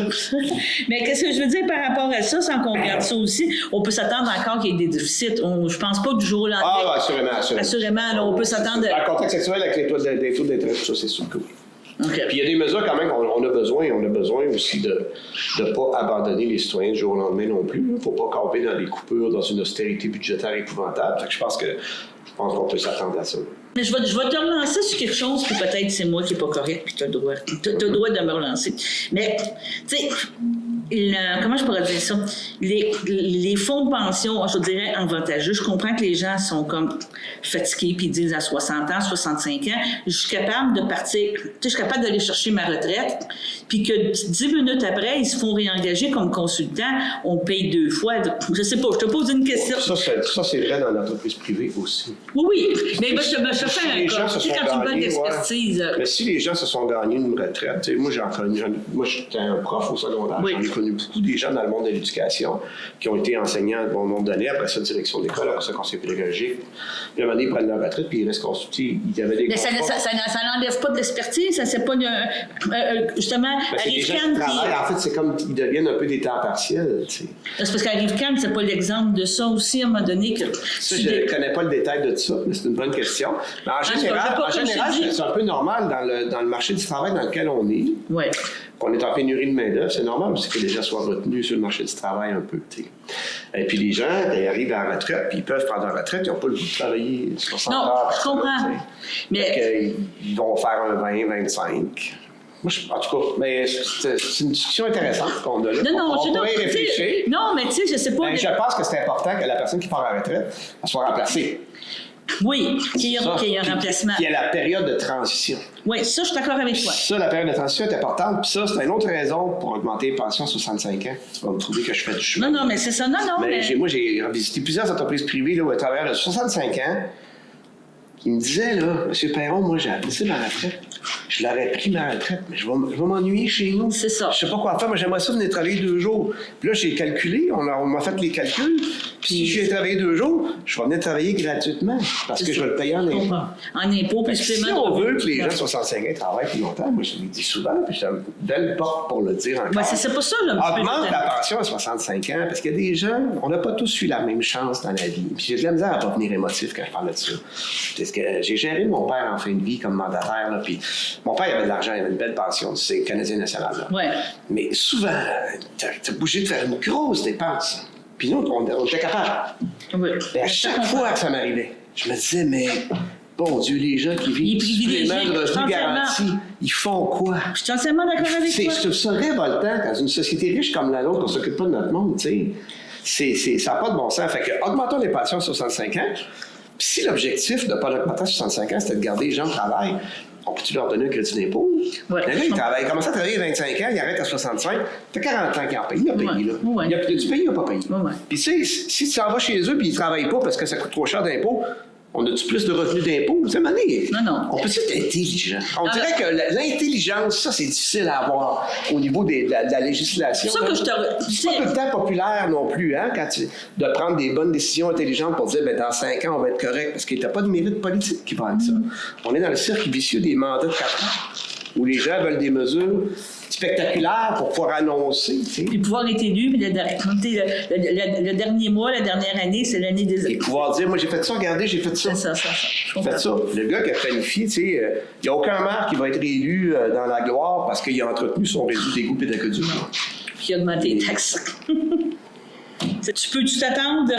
Mais qu'est-ce que je veux dire par rapport à ça, sans qu'on regarde ça aussi? On peut s'attendre encore qu'il y ait des déficits. Je pense pas du jour au lendemain. Ah, assurément. Assurément, là, on peut s'attendre... Dans le contexte actuel, avec les taux d'intérêt, tout ça, c'est sûr que oui. Okay. Puis il y a des mesures quand même qu'on a besoin. On a besoin aussi de ne pas abandonner les citoyens du jour au lendemain non plus. Il ne faut pas camper dans des coupures, dans une austérité budgétaire épouvantable. Fait que je pense qu'on peut s'attendre à ça. Mais je vais te relancer sur quelque chose, puis peut-être c'est moi qui n'est pas correct, puis tu as le droit de me relancer. Mais, tu sais, comment je pourrais dire ça? Les fonds de pension, je dirais avantageux. Je comprends que les gens sont comme fatigués, puis ils disent à 60 ans, 65 ans, je suis capable de partir, je suis capable d'aller chercher ma retraite, puis que 10 minutes après, ils se font réengager comme consultants, on paye 2 fois. Je sais pas, je te pose une question. Ça c'est vrai dans l'entreprise privée aussi. Oui, mais je fais un cas. Tu sais, quand tu me donnes d'expertise. Mais si les gens se sont gagnés une retraite, moi j'étais un prof au secondaire, j'en ai connu beaucoup des gens dans le monde de l'éducation qui ont été enseignants de bon nombre d'années, après ça direction d'école, après ça conseil pédagogique. Puis à un moment donné, ils prennent leur retraite, puis ils restent consultés. Il y avait des mais ça n'enlève pas de l'expertise, ça c'est pas justement Arrive-Can. En fait, c'est comme ils deviennent un peu des temps partiels. Tu sais. C'est parce qu'Arrive-Can, c'est pas l'exemple de ça aussi à un moment donné que. Ça, je ne connais pas le détail de ça, mais c'est une bonne question. Mais en général, c'est un peu normal dans le marché du travail dans lequel on est. Oui. Qu'on est en pénurie de main-d'œuvre, c'est normal parce que les gens soient retenus sur le marché du travail un peu. T'sais. Et puis les gens, ils arrivent à la retraite, puis ils peuvent prendre la retraite, ils n'ont pas le goût de travailler 60 heures. Non, je comprends. Mais ils vont faire un 20, 25. Moi, en tout cas, mais c'est une discussion intéressante qu'on a là. Non, on pourrait y réfléchir. Non, mais tu sais, je sais pas. Mais je pense que c'est important que la personne qui part à la retraite elle soit remplacée. Oui, qu'il y ait un remplacement. Qu'il y ait la période de transition. Oui, ça, je suis d'accord avec toi. Ça, la période de transition est importante. Puis ça, c'est une autre raison pour augmenter les pensions à 65 ans. Tu vas me trouver que je fais du chemin. Non, mais c'est ça. Non, mais... Moi, j'ai visité plusieurs entreprises privées là, où à travers de 65 ans, qui me disaient, là, M. Perron, moi, j'ai apprécié ma retraite. Je l'aurais pris ma retraite, mais je vais m'ennuyer chez nous. C'est ça. Je sais pas quoi faire. Moi, j'aimerais ça venir travailler 2 jours. Puis là, j'ai calculé, on m'a fait les calculs. Puis si je viens travailler 2 jours, je vais venir travailler gratuitement parce que je vais le payer en impôts. En impôts, puis si on veut que les gens de 65 ans travaillent plus longtemps, moi, je le dis souvent, puis j'ai une belle porte pour le dire encore. C'est pas ça, là. Augmente la pension à 65 ans parce qu'il y a des gens, on n'a pas tous eu la même chance dans la vie. Puis j'ai de la misère à pas venir émotif quand je parle de ça. Parce que j'ai géré mon père en fin de vie comme mandataire, là, puis mon père, il avait de l'argent, il avait une belle pension, c'est Canadien national. Là. Ouais. Mais souvent, t'as bougé de faire une grosse dépense. Puis nous, on était capable. Oui. Mais à chaque fois que ça m'arrivait, je me disais, mais bon Dieu, les gens qui vivent du supplément de revenu garanti, ils font quoi? Je suis entièrement d'accord avec toi. C'est ça révoltant dans une société riche comme la nôtre, on ne s'occupe pas de notre monde, tu sais. Ça n'a pas de bon sens. Fait que augmentons les pensions à 65 ans. Puis si l'objectif de ne pas l'augmenter à 65 ans, c'était de garder les gens au travail, on peut-tu leur donner un crédit d'impôt? Ouais, là, il commence à travailler à 25 ans, il arrête à 65, ça fait 40 ans qu'il en paye. Il a payé, là. Ouais. Il a du payé, il n'a pas payé. Ouais. Puis tu sais, si tu t'en vas chez eux et ils ne travaillent pas parce que ça coûte trop cher d'impôt, On a-tu plus de revenus d'impôts? Vous savez, Non. on peut être intelligent. On dirait que l'intelligence, ça, c'est difficile à avoir au niveau de la législation. C'est ça que je te... C'est pas tout le temps populaire non plus, hein, de prendre des bonnes décisions intelligentes pour dire, dans 5 ans, on va être correct, parce qu'il n'y a pas de mérite politique qui va avec ça. On est dans le cercle vicieux des mandats de 4 ans, où les gens veulent des mesures spectaculaires pour pouvoir annoncer. Puis pouvoir être élu, puis le dernier mois, la dernière année, c'est l'année des... Et pouvoir dire, moi, j'ai fait ça, regardez, j'ai fait ça. C'est ça. J'ai fait ça. Le gars qui a planifié, il n'y a aucun maire qui va être élu dans la gloire parce qu'il a entretenu son réseau d'égout et d'aqueduc. Puis il a augmenté les taxes. Tu peux-tu t'attendre?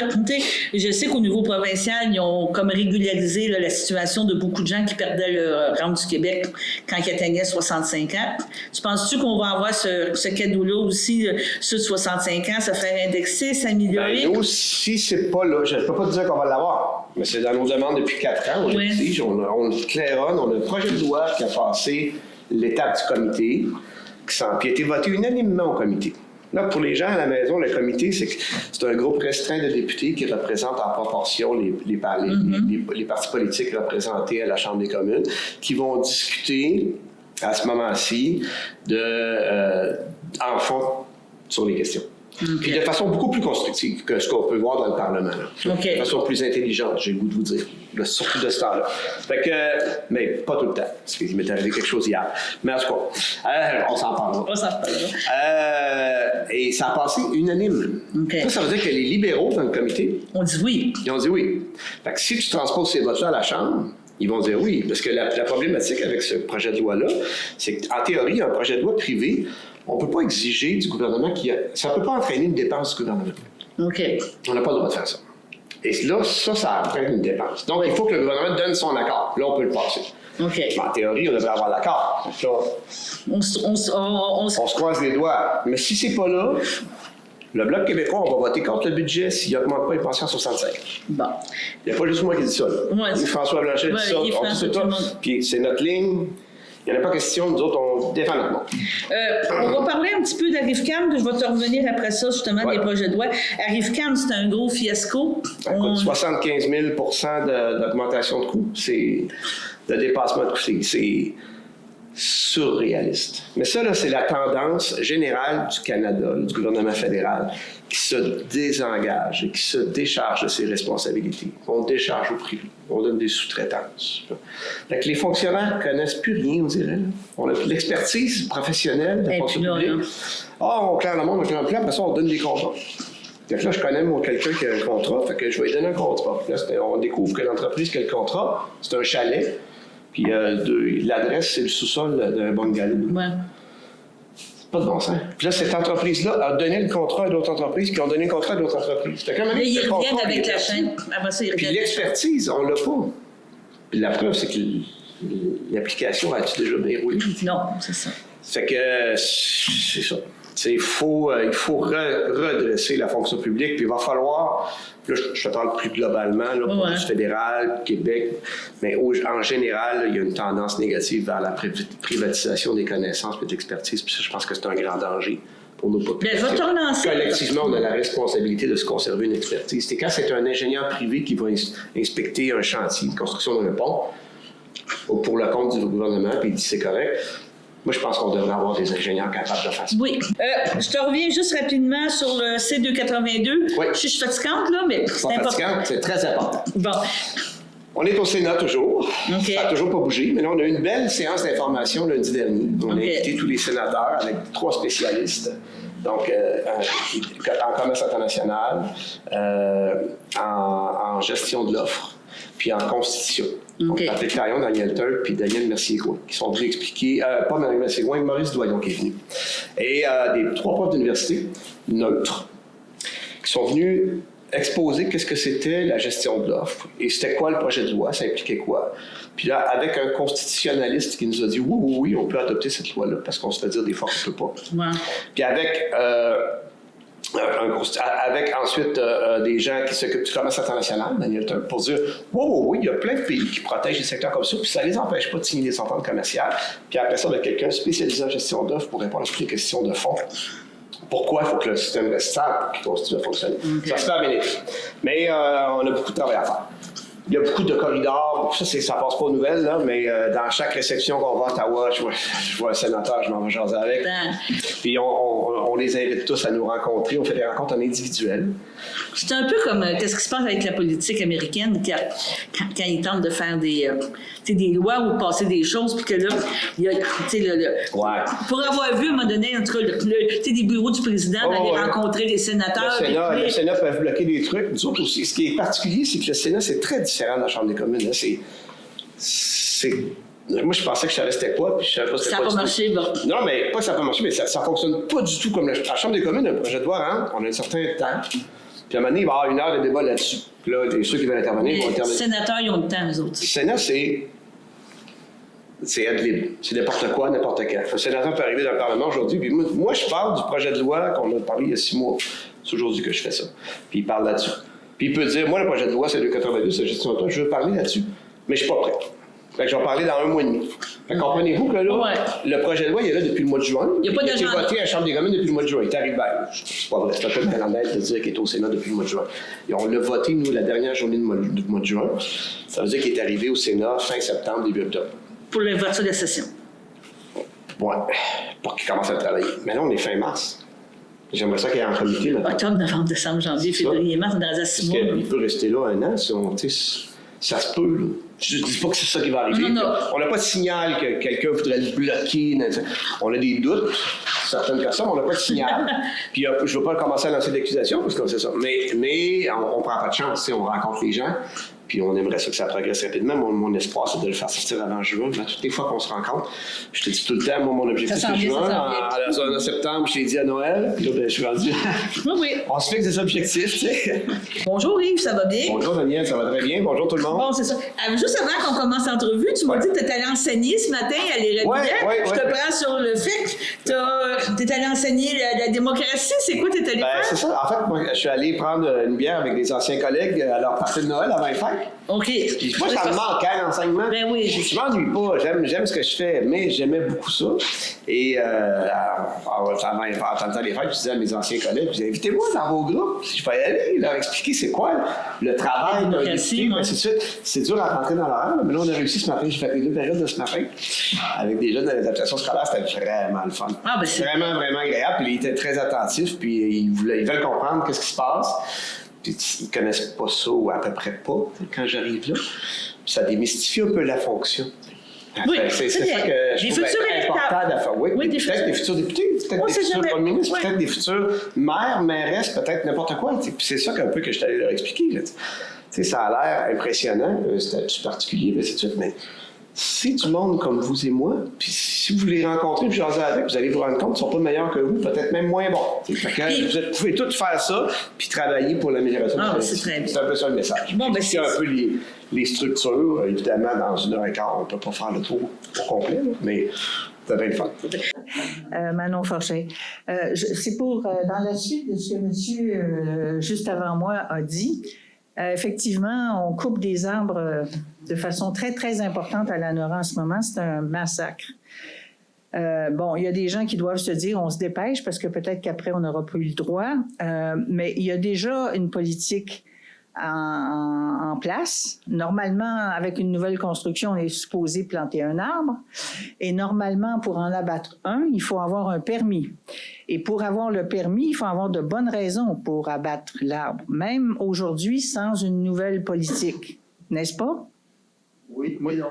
Je sais qu'au niveau provincial, ils ont comme régularisé la situation de beaucoup de gens qui perdaient le rang du Québec quand ils atteignaient 65 ans. Tu penses-tu qu'on va avoir ce cadeau-là aussi, ceux de 65 ans, se faire indexer, s'améliorer? Nous, si c'est pas là, je ne peux pas te dire qu'on va l'avoir, mais c'est dans nos demandes depuis 4 ans. On exige, on claironne, on a un projet de loi qui a passé l'étape du comité, qui a été voté unanimement au comité. Là, pour les gens à la maison, le comité, c'est un groupe restreint de députés qui représentent en proportion les partis politiques représentés à la Chambre des communes, qui vont discuter à ce moment-ci en fond sur les questions. Puis de façon beaucoup plus constructive que ce qu'on peut voir dans le Parlement. De façon plus intelligente, j'ai le goût de vous dire. Surtout de ce temps-là. Mais pas tout le temps. Parce qu'il m'est arrivé quelque chose hier. Mais en tout cas, on s'en parlera. Et ça a passé unanime. Ça veut dire que les libéraux dans le comité... On dit oui. Ils ont dit oui. Fait que si tu transposes ces votes-là à la Chambre, ils vont dire oui. Parce que la problématique avec ce projet de loi-là, c'est qu'en théorie, un projet de loi privé, on ne peut pas exiger du gouvernement ça ne peut pas entraîner une dépense du gouvernement. On n'a pas le droit de faire ça. Et là, ça entraîne une dépense. Donc, il faut que le gouvernement donne son accord. Là, on peut le passer. En théorie, on devrait avoir l'accord. On se croise les doigts. Mais si c'est pas là, le Bloc québécois, on va voter contre le budget s'il n'augmente pas les pensions à 65. Bon. Il n'y a pas juste moi qui dis ça. François Blanchet dit ça. Puis c'est notre ligne. Il n'y en a pas question, nous autres, on défend notre monde. On va parler un petit peu d'Arrivcam, je vais te revenir après ça, justement, des projets de loi. Arrivcam, c'est un gros fiasco. 75 000 d'augmentation de coûts, c'est de dépassement de coûts, c'est surréaliste. Mais ça, là, c'est la tendance générale du Canada, du gouvernement fédéral, qui se désengage et qui se décharge de ses responsabilités. On décharge au privé, on donne des sous-traitances. Fait que les fonctionnaires ne connaissent plus rien, on dirait. On a l'expertise professionnelle de fonction publique. On claire le monde, on claire le plan, après ça, on donne des contrats. Donc là, je connais quelqu'un qui a un contrat, fait que je vais lui donner un contrat. Là, on découvre que l'entreprise qui a le contrat, c'est un chalet. Puis l'adresse, c'est le sous-sol d'un bungalow. C'est pas de bon sens. Puis là, cette entreprise-là a donné le contrat à d'autres entreprises qui ont donné le contrat à d'autres entreprises. Mais ils reviennent avec la chaîne. Puis l'expertise, on l'a pas. Puis la preuve, c'est que l'application a-tu déjà bien roulé? Non, c'est ça. Fait que c'est ça. Il faut redresser la fonction publique, puis il va falloir, là, je te parle plus globalement, pour le fédéral, Québec, mais en général, il y a une tendance négative vers la privatisation des connaissances et d'expertise, puis ça, je pense que c'est un grand danger pour nos populations. Collectivement, on a la responsabilité de se conserver une expertise. C'est quand c'est un ingénieur privé qui va inspecter un chantier de construction d'un pont, pour le compte du gouvernement, puis il dit c'est correct. Moi, je pense qu'on devrait avoir des ingénieurs capables de faire ça. Oui. Je te reviens juste rapidement sur le C282. Oui. Je suis fatigante, là, mais c'est important. Fatigante, c'est très important. Bon. On est au Sénat toujours. Ça n'a toujours pas bougé. Mais là, on a eu une belle séance d'information lundi dernier. On a invité tous les sénateurs avec 3 spécialistes. Donc, en commerce international, en gestion de l'offre, puis en constitution. Donc, Patrick Taillon, Daniel Turc, puis Daniel Mercier-Gouin, qui sont venus expliquer, pas Daniel Mercier-Gouin, Maurice Doyon qui est venu. Et des 3 profs d'université neutres, qui sont venus exposer qu'est-ce que c'était la gestion de l'offre, et c'était quoi le projet de loi, ça impliquait quoi. Puis là, avec un constitutionnaliste qui nous a dit oui, on peut adopter cette loi-là, parce qu'on se fait dire des fois qu'on ne peut pas. Puis avec ensuite des gens qui s'occupent du commerce international, Daniel Turc, pour dire oui, il y a plein de pays qui protègent des secteurs comme ça, puis ça ne les empêche pas de signer des ententes commerciales. Puis après ça, on a quelqu'un spécialisé en gestion d'offres pour répondre à toutes les questions de fond. Pourquoi il faut que le système reste stable pour qu'il continue à fonctionner. Ça se fait à Vénétie. Mais on a beaucoup de travail à faire. Il y a beaucoup de corridors. Ça passe pas aux nouvelles, là, mais dans chaque réception qu'on va à Ottawa, je vois un sénateur, je m'en vais jaser avec. Puis on les invite tous à nous rencontrer. On fait des rencontres en individuel. C'est un peu comme qu'est-ce qui se passe avec la politique américaine quand ils tentent de faire des lois ou passer des choses, puis que là, il y a, pour avoir vu à un moment donné, en tout cas, des bureaux du président, d'aller rencontrer les sénateurs. Le Sénat peut bloquer des trucs. Nous autres aussi, ce qui est particulier, c'est que le Sénat, c'est très différent de la Chambre des communes. Là. Moi, je pensais que je savais c'était quoi, puis je savais pas c'était quoi. Ça n'a pas marché, bon. Non, mais pas que ça n'a pas marché, mais ça fonctionne pas du tout comme la Chambre des communes. Un projet de loi rentre, on a un certain temps, puis à un moment donné, il va y avoir 1 heure de débat là-dessus. Puis là, ceux qui veulent intervenir vont intervenir. Les sénateurs, ils ont le temps, eux autres. Le Sénat, c'est ad libre. C'est n'importe quoi, n'importe quand. Le sénateur peut arriver dans le Parlement aujourd'hui, puis moi, je parle du projet de loi qu'on a parlé il y a 6 mois. C'est aujourd'hui que je fais ça. Puis il parle là-dessus. Puis il peut dire, moi, le projet de loi, c'est 282, c'est gestion de temps, je veux parler là-dessus, mais je suis pas prêt. Fait que je vais parler dans 1 mois et demi. Fait que comprenez-vous que là, le projet de loi, il est là depuis le mois de juin. Il a été voté à la Chambre des communes depuis le mois de juin. Il est arrivé. C'est pas vrai, c'est un peu canadien de dire qu'il est au Sénat depuis le mois de juin. Et on l'a voté, nous, la dernière journée du mois de juin. Ça veut dire qu'il est arrivé au Sénat fin septembre, début octobre. Pour l'ouverture de la session. Ouais, pour qu'il commence à travailler. Mais là, on est fin mars. J'aimerais ça qu'il y ait un comité là. Octobre, novembre, décembre, janvier, février, mars, dans les 6 mois. Il peut rester là 1 an si ça se peut, là. Je ne dis pas que c'est ça qui va arriver. Non. On n'a pas de signal que quelqu'un voudrait le bloquer. On a des doutes, certaines personnes, on n'a pas de signal. Puis je ne veux pas commencer à lancer d'accusations parce que c'est ça. Mais on ne prend pas de chance. On rencontre les gens. Puis on aimerait ça que ça progresse rapidement. Mon espoir, c'est de le faire sortir avant juin. Mais toutes les fois qu'on se rencontre, je te dis tout le temps, moi, mon objectif, c'est juin. En septembre, je l'ai dit à Noël. Puis là, je suis rendu. Oui. On se fixe des objectifs, tu sais. Bonjour Yves, ça va bien? Bonjour Daniel, ça va très bien. Bonjour tout le monde. Bon, c'est ça. Juste avant qu'on commence l'entrevue, tu m'as dit que tu étais allé enseigner ce matin à l'Irrégulière. Je te prends sur le fait que tu es allé enseigner la démocratie. C'est quoi tu es allé faire? C'est ça. En fait, moi, je suis allé prendre une bière avec des anciens collègues à leur partie de Noël avant les fêtes. OK. Puis moi, ça me manque, l'enseignement. Ben oui. Je m'ennuie pas. J'aime ce que je fais, mais j'aimais beaucoup ça. Et en temps les fêtes, je disais à mes anciens collègues, je disais, invitez-moi dans vos groupes. Je vais y aller, leur expliquer c'est quoi le travail d'un député, ainsi de suite. C'est dur à rentrer dans l'horaire, mais là, on a réussi ce matin. J'ai fait les 2 périodes de ce matin avec des jeunes de l'adaptation scolaire. C'était vraiment le fun. Vraiment, vraiment agréable. Puis ils étaient très attentifs, puis ils veulent comprendre qu'est-ce qui se passe. Puis ils ne connaissent pas ça, ou à peu près pas, quand j'arrive là. Puis ça démystifie un peu la fonction. Oui, c'est ça que je trouve important de faire. Oui, peut-être des futurs députés, peut-être des futurs premiers ministres, peut-être des futurs maires, mairesses, peut-être n'importe quoi. Puis c'est ça qu'un peu que je t'allais leur expliquer. Là, ça a l'air impressionnant, un statut particulier, ainsi de suite, mais c'est du monde comme vous et moi, puis si vous les rencontrez puis jaser avec, vous allez vous rendre compte qu'ils ne sont pas meilleurs que vous, peut-être même moins bons. Vous pouvez tous faire ça, puis travailler pour l'amélioration de la vie. C'est un peu ça le message. Bon, c'est un peu les structures. Évidemment, dans 1h15, on ne peut pas faire le tour au complet, mais ça va être fun. Manon Forget. C'est pour, dans la suite de ce que monsieur, juste avant moi, a dit, effectivement, on coupe des arbres de façon très, très importante à Lanora en ce moment. C'est un massacre. Bon, il y a des gens qui doivent se dire, on se dépêche parce que peut-être qu'après, on n'aura pas eu le droit. Mais il y a déjà une politique en place. Normalement, avec une nouvelle construction, on est supposé planter un arbre. Et normalement, pour en abattre un, il faut avoir un permis. Et pour avoir le permis, il faut avoir de bonnes raisons pour abattre l'arbre, même aujourd'hui sans une nouvelle politique. N'est-ce pas? Oui, non.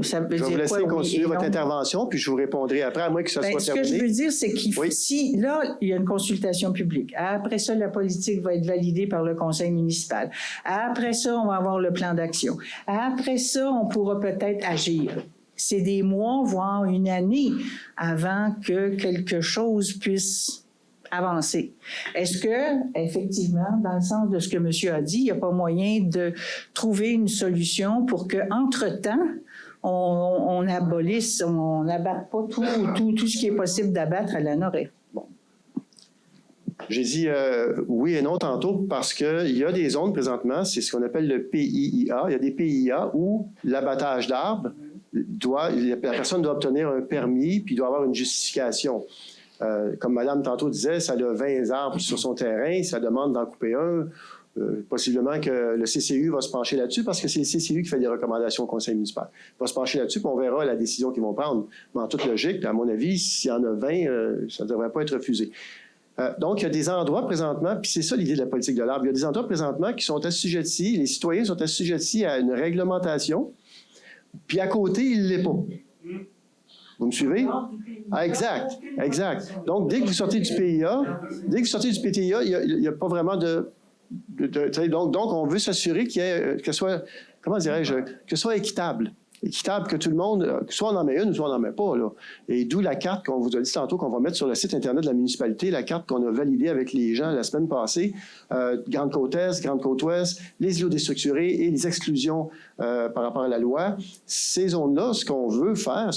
Ça veut je vais vous laisser continuer votre intervention, puis je vous répondrai après, à moins que ça soit terminé. Ce que je veux dire, c'est qu'il faut, si là, il y a une consultation publique. Après ça, la politique va être validée par le conseil municipal. Après ça, on va avoir le plan d'action. Après ça, on pourra peut-être agir. C'est des mois, voire 1 année avant que quelque chose puisse avancer. Est-ce que, effectivement, dans le sens de ce que monsieur a dit, il n'y a pas moyen de trouver une solution pour que, entre-temps, on abolisse, on n'abatte pas tout ce qui est possible d'abattre à la Norée? Bon. J'ai dit oui et non tantôt parce qu'il y a des zones présentement, c'est ce qu'on appelle le PIIA. Il y a des PIIA où l'abattage d'arbres, la personne doit obtenir un permis puis doit avoir une justification. Comme Madame tantôt disait, ça a 20 arbres sur son terrain, ça demande d'en couper un. Possiblement que le CCU va se pencher là-dessus parce que c'est le CCU qui fait des recommandations au conseil municipal. Il va se pencher là-dessus, puis on verra la décision qu'ils vont prendre. Mais en toute logique, à mon avis, s'il y en a 20, ça ne devrait pas être refusé. Donc, il y a des endroits présentement, puis c'est ça l'idée de la politique de l'arbre, il y a des endroits présentement qui sont assujettis, les citoyens sont assujettis à une réglementation, puis à côté, il ne l'est pas. Vous me suivez? Ah, exact. Donc, dès que vous sortez du PIA, il n'y a pas vraiment donc, on veut s'assurer que ce soit, comment dirais-je, que ce soit équitable. Équitable, que tout le monde, soit on en met une, soit on n'en met pas. Là. Et d'où la carte qu'on vous a dit tantôt qu'on va mettre sur le site Internet de la municipalité, la carte qu'on a validée avec les gens la semaine passée, Grande-Côte-Est, Grande-Côte-Ouest, les îlots déstructurés et les exclusions par rapport à la loi. Ces zones-là, ce qu'on veut faire,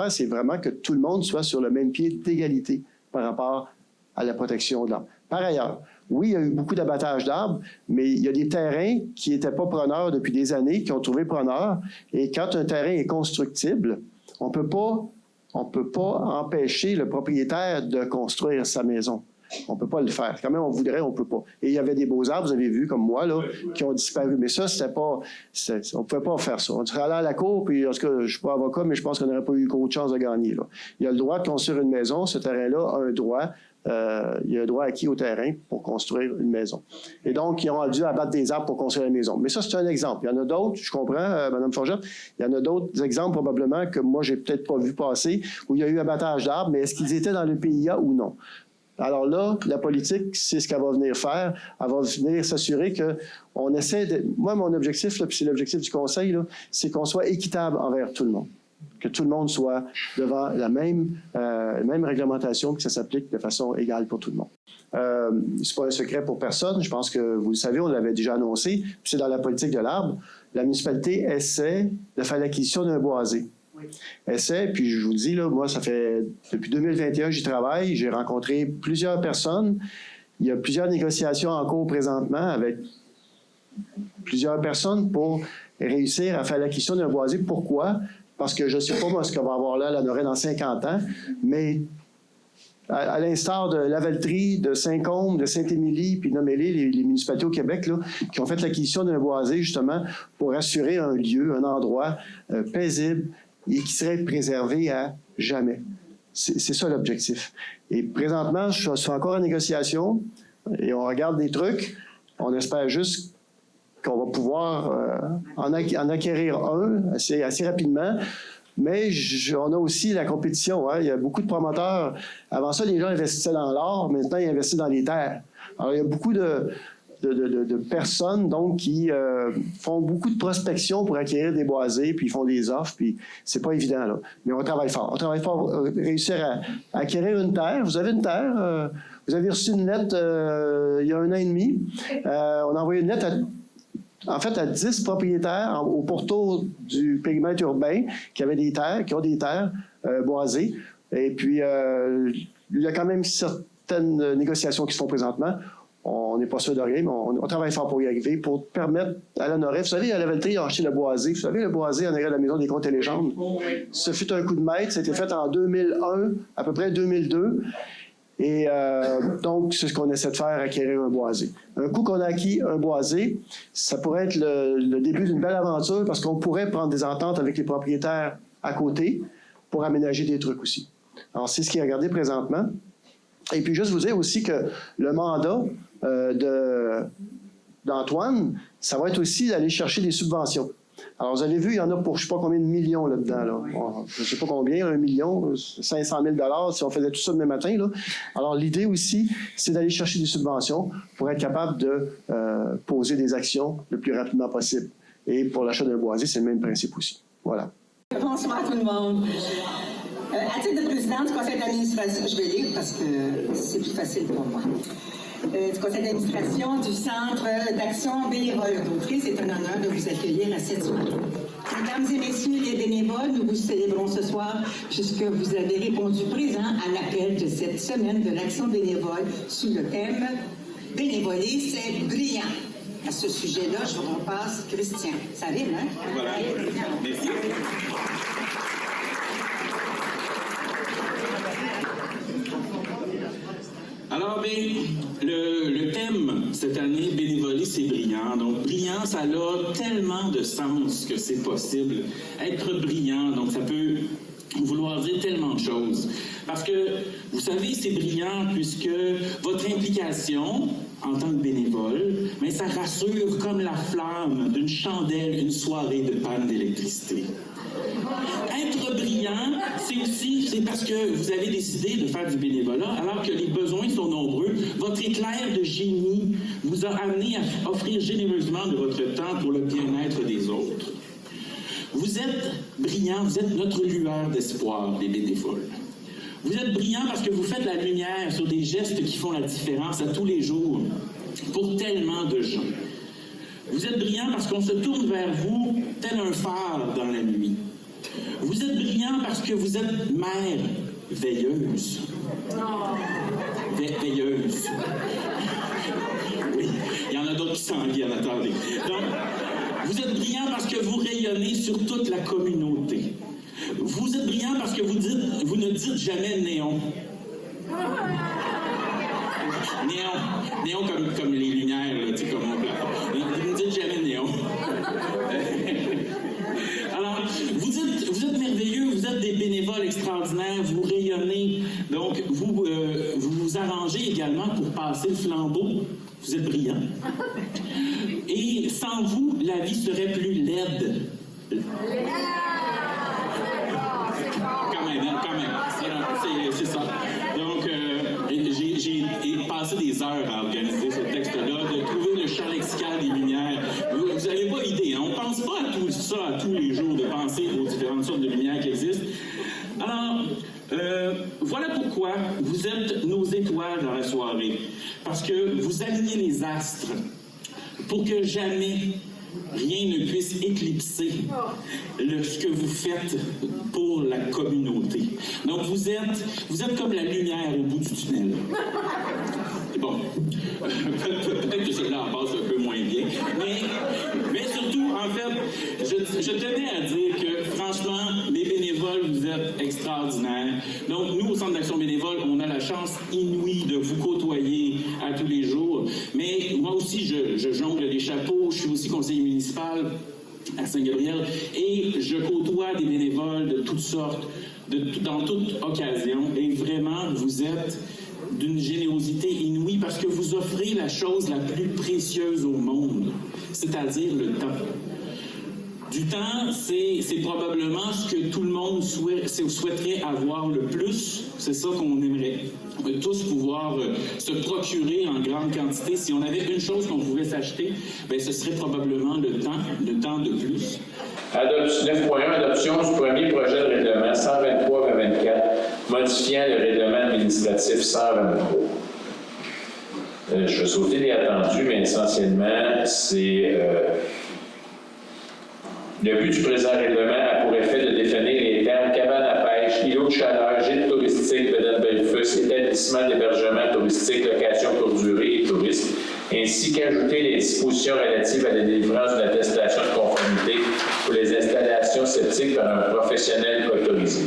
c'est vraiment que tout le monde soit sur le même pied d'égalité par rapport à la protection de l'arbre. Par ailleurs, oui, il y a eu beaucoup d'abattage d'arbres, mais il y a des terrains qui n'étaient pas preneurs depuis des années, qui ont trouvé preneurs. Et quand un terrain est constructible, on ne peut pas empêcher le propriétaire de construire sa maison. On ne peut pas le faire. Quand même, on voudrait, on ne peut pas. Et il y avait des beaux arbres, vous avez vu, comme moi, là, qui ont disparu. Mais ça, c'était pas... on ne pouvait pas faire ça. On serait allé à la cour, puis en tout cas, je ne suis pas avocat, mais je pense qu'on n'aurait pas eu autre chance de gagner. Là. Il y a le droit de construire une maison. Ce terrain-là a un droit. Il y a un droit acquis au terrain pour construire une maison. Et donc, ils ont dû abattre des arbres pour construire une maison. Mais ça, c'est un exemple. Il y en a d'autres, je comprends, Mme Forget, il y en a d'autres exemples probablement que moi, j'ai peut-être pas vu passer, où il y a eu abattage d'arbres, mais est-ce qu'ils étaient dans le PIA ou non? Alors là, la politique, c'est ce qu'elle va venir faire. Elle va venir s'assurer qu'on essaie de... Moi, mon objectif, là, puis c'est l'objectif du Conseil, là, c'est qu'on soit équitable envers tout le monde. Que tout le monde soit devant la même réglementation, que ça s'applique de façon égale pour tout le monde. C'est pas un secret pour personne. Je pense que vous le savez, on l'avait déjà annoncé. Puis c'est dans la politique de l'arbre. La municipalité essaie de faire l'acquisition d'un boisé. Oui. Essaie, puis je vous le dis, là, moi, ça fait depuis 2021, j'y travaille. J'ai rencontré plusieurs personnes. Il y a plusieurs négociations en cours présentement avec plusieurs personnes pour réussir à faire l'acquisition d'un boisé. Pourquoi? Parce que je ne sais pas, moi, ce qu'on va avoir là à la Norée dans 50 ans, mais à l'instar de Lavaltrie, de Saint-Côme, de Saint-Émilie, puis nommez-les, les municipalités au Québec, là, qui ont fait l'acquisition d'un boisé, justement, pour assurer un lieu, un endroit paisible et qui serait préservé à jamais. C'est ça l'objectif. Et présentement, je suis encore en négociation et on regarde des trucs. On espère juste qu'on va pouvoir en acquérir un assez rapidement. Mais on a aussi la compétition. Hein? Il y a beaucoup de promoteurs. Avant ça, les gens investissaient dans l'or. Maintenant, ils investissent dans les terres. Alors, il y a beaucoup de personnes donc, qui font beaucoup de prospection pour acquérir des boisés, puis ils font des offres, puis c'est pas évident. Là. Mais on travaille fort. On travaille fort pour réussir à acquérir une terre. Vous avez une terre. Vous avez reçu une lettre il y a 1 an et demi. On a envoyé une lettre à 10 propriétaires au pourtour du périmètre urbain qui ont des terres boisées. Et puis, il y a quand même certaines négociations qui se font présentement. On n'est pas sûr de rien, mais on travaille fort pour y arriver, pour permettre à la Norée. Vous savez, à Lavaltrie, ils ont acheté le boisé. Vous savez, le boisé en arrière de la Maison des Contes et légendes. Ce fut un coup de maître. Ça a été fait en 2001, à peu près 2002. Et donc, c'est ce qu'on essaie de faire, acquérir un boisé. Un coup qu'on a acquis un boisé, ça pourrait être le début d'une belle aventure parce qu'on pourrait prendre des ententes avec les propriétaires à côté pour aménager des trucs aussi. Alors, c'est ce qui est regardé présentement. Et puis, juste vous dire aussi que le mandat d'Antoine, ça va être aussi d'aller chercher des subventions. Alors, vous avez vu, il y en a pour je ne sais pas combien de millions là-dedans. Là. Je ne sais pas combien, 1 million, 500 000 $ si on faisait tout ça demain matin. Là. Alors, l'idée aussi, c'est d'aller chercher des subventions pour être capable de poser des actions le plus rapidement possible. Et pour l'achat d'un boisé, c'est le même principe aussi. Voilà. Bonsoir tout le monde. À titre de présidente du conseil d'administration, je vais lire parce que c'est plus facile pour moi. Du conseil d'administration du Centre d'action bénévole d'Autry, c'est un honneur de vous accueillir à cette soirée. Mesdames et messieurs les bénévoles, nous vous célébrons ce soir puisque vous avez répondu présent à l'appel de cette semaine de l'action bénévole sous le thème « Bénévoler, c'est brillant ». À ce sujet-là, je vous repasse Christian. Ça arrive, hein? Voilà. Merci. Alors, bien, le thème thème cette année, bénévoler, c'est brillant. Donc, brillant, ça a tellement de sens que c'est possible. Être brillant, donc ça peut vouloir dire tellement de choses. Parce que, vous savez, c'est brillant puisque votre implication en tant que bénévole, mais ça rassure comme la flamme d'une chandelle une soirée de panne d'électricité. Être brillant, c'est parce que vous avez décidé de faire du bénévolat alors que les besoins sont nombreux. Votre éclair de génie vous a amené à offrir généreusement de votre temps pour le bien-être des autres. Vous êtes brillant, vous êtes notre lueur d'espoir, les bénévoles. Vous êtes brillant parce que vous faites la lumière sur des gestes qui font la différence à tous les jours pour tellement de gens. Vous êtes brillant parce qu'on se tourne vers vous tel un phare dans la nuit. Vous êtes brillant parce que vous êtes mère veilleuse. Veilleuse. Oui, il y en a d'autres qui s'en viennent, attendez. Donc, vous êtes brillant parce que vous rayonnez sur toute la communauté. Vous êtes brillant parce que vous ne dites jamais néon. Néon comme les lumières, là, tu sais, comme mon plafond. Vous ne dites jamais néon. Alors, vous êtes merveilleux, vous êtes des bénévoles extraordinaires, vous rayonnez. Donc, vous vous arrangez également pour passer le flambeau. Vous êtes brillants. Et sans vous, la vie serait plus laide. Quand même. C'est ça. Donc, j'ai passé des heures à organiser ce texte-là, de trouver le champ lexical des lumières. Vous n'avez pas idée, hein? On ne pense pas à tout ça à tous les jours, de penser aux différentes sortes de lumières qui existent. Alors, voilà pourquoi vous êtes nos étoiles dans la soirée. Parce que vous alignez les astres pour que jamais rien ne puisse éclipser ce que vous faites pour la communauté. Donc, vous êtes comme la lumière au bout du tunnel. Bon, peut-être que celle-là en passe un peu moins bien, mais surtout, en fait, je tenais à dire que, franchement, les bénévoles, vous êtes extraordinaires. Donc, nous, au Centre d'action bénévole, on a la chance inouïe de vous côtoyer à tous les jours. Mais moi aussi, je jongle les chapeaux. Je suis aussi conseiller municipal à Saint-Gabriel et je côtoie des bénévoles de toutes sortes, dans toute occasion. Et vraiment, vous êtes d'une générosité inouïe parce que vous offrez la chose la plus précieuse au monde, c'est-à-dire le temps. Du temps, c'est probablement ce que tout le monde souhaiterait avoir le plus. C'est ça qu'on aimerait. On veut tous pouvoir se procurer en grande quantité. Si on avait une chose qu'on pouvait s'acheter, bien, ce serait probablement le temps de plus. 9.1, adoption du premier projet de règlement 123-24, modifiant le règlement administratif 123. Je vais sauter les attendus, mais essentiellement, c'est... Le but du présent règlement a pour effet de définir les termes cabane à pêche, îlot de chaleur, gîte touristique, bed and breakfast, établissement d'hébergement touristique, location courte durée et tourisme, ainsi qu'ajouter les dispositions relatives à la délivrance d'une attestation de conformité pour les installations sceptiques par un professionnel autorisé.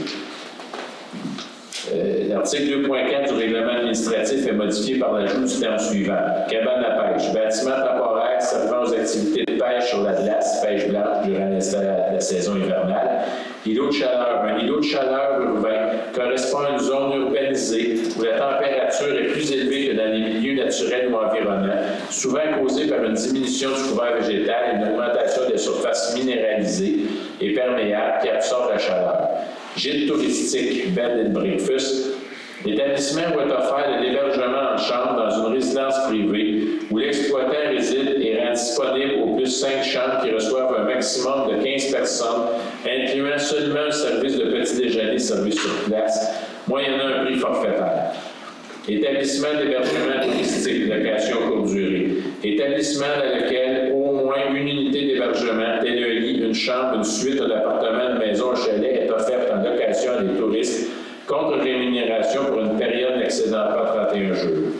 L'article 2.4 du règlement administratif est modifié par l'ajout du terme suivant. Cabane à pêche, bâtiment temporaire servant aux activités de pêche sur la glace, pêche blanche durant la saison hivernale. Îlot de chaleur. Un îlot de chaleur urbain correspond à une zone urbanisée où la température est plus élevée que dans les milieux naturels ou environnants, souvent causée par une diminution du couvert végétal et une augmentation des surfaces minéralisées et perméables qui absorbent la chaleur. Gîte touristique, bed and breakfast. L'établissement où est offert de l'hébergement en chambre dans une résidence privée où l'exploitant réside et rend disponible au plus 5 chambres qui reçoivent un maximum de 15 personnes, incluant seulement un service de petit déjeuner servi sur place, moyennant un prix forfaitaire. Établissement d'hébergement touristique, location courte durée. Établissement dans lequel au moins une unité d'hébergement, tel un lit, une chambre, une suite, un appartement, une maison, un chalet est offerte en location à des touristes contre rémunération pour une période n'excédant pas 31 jours.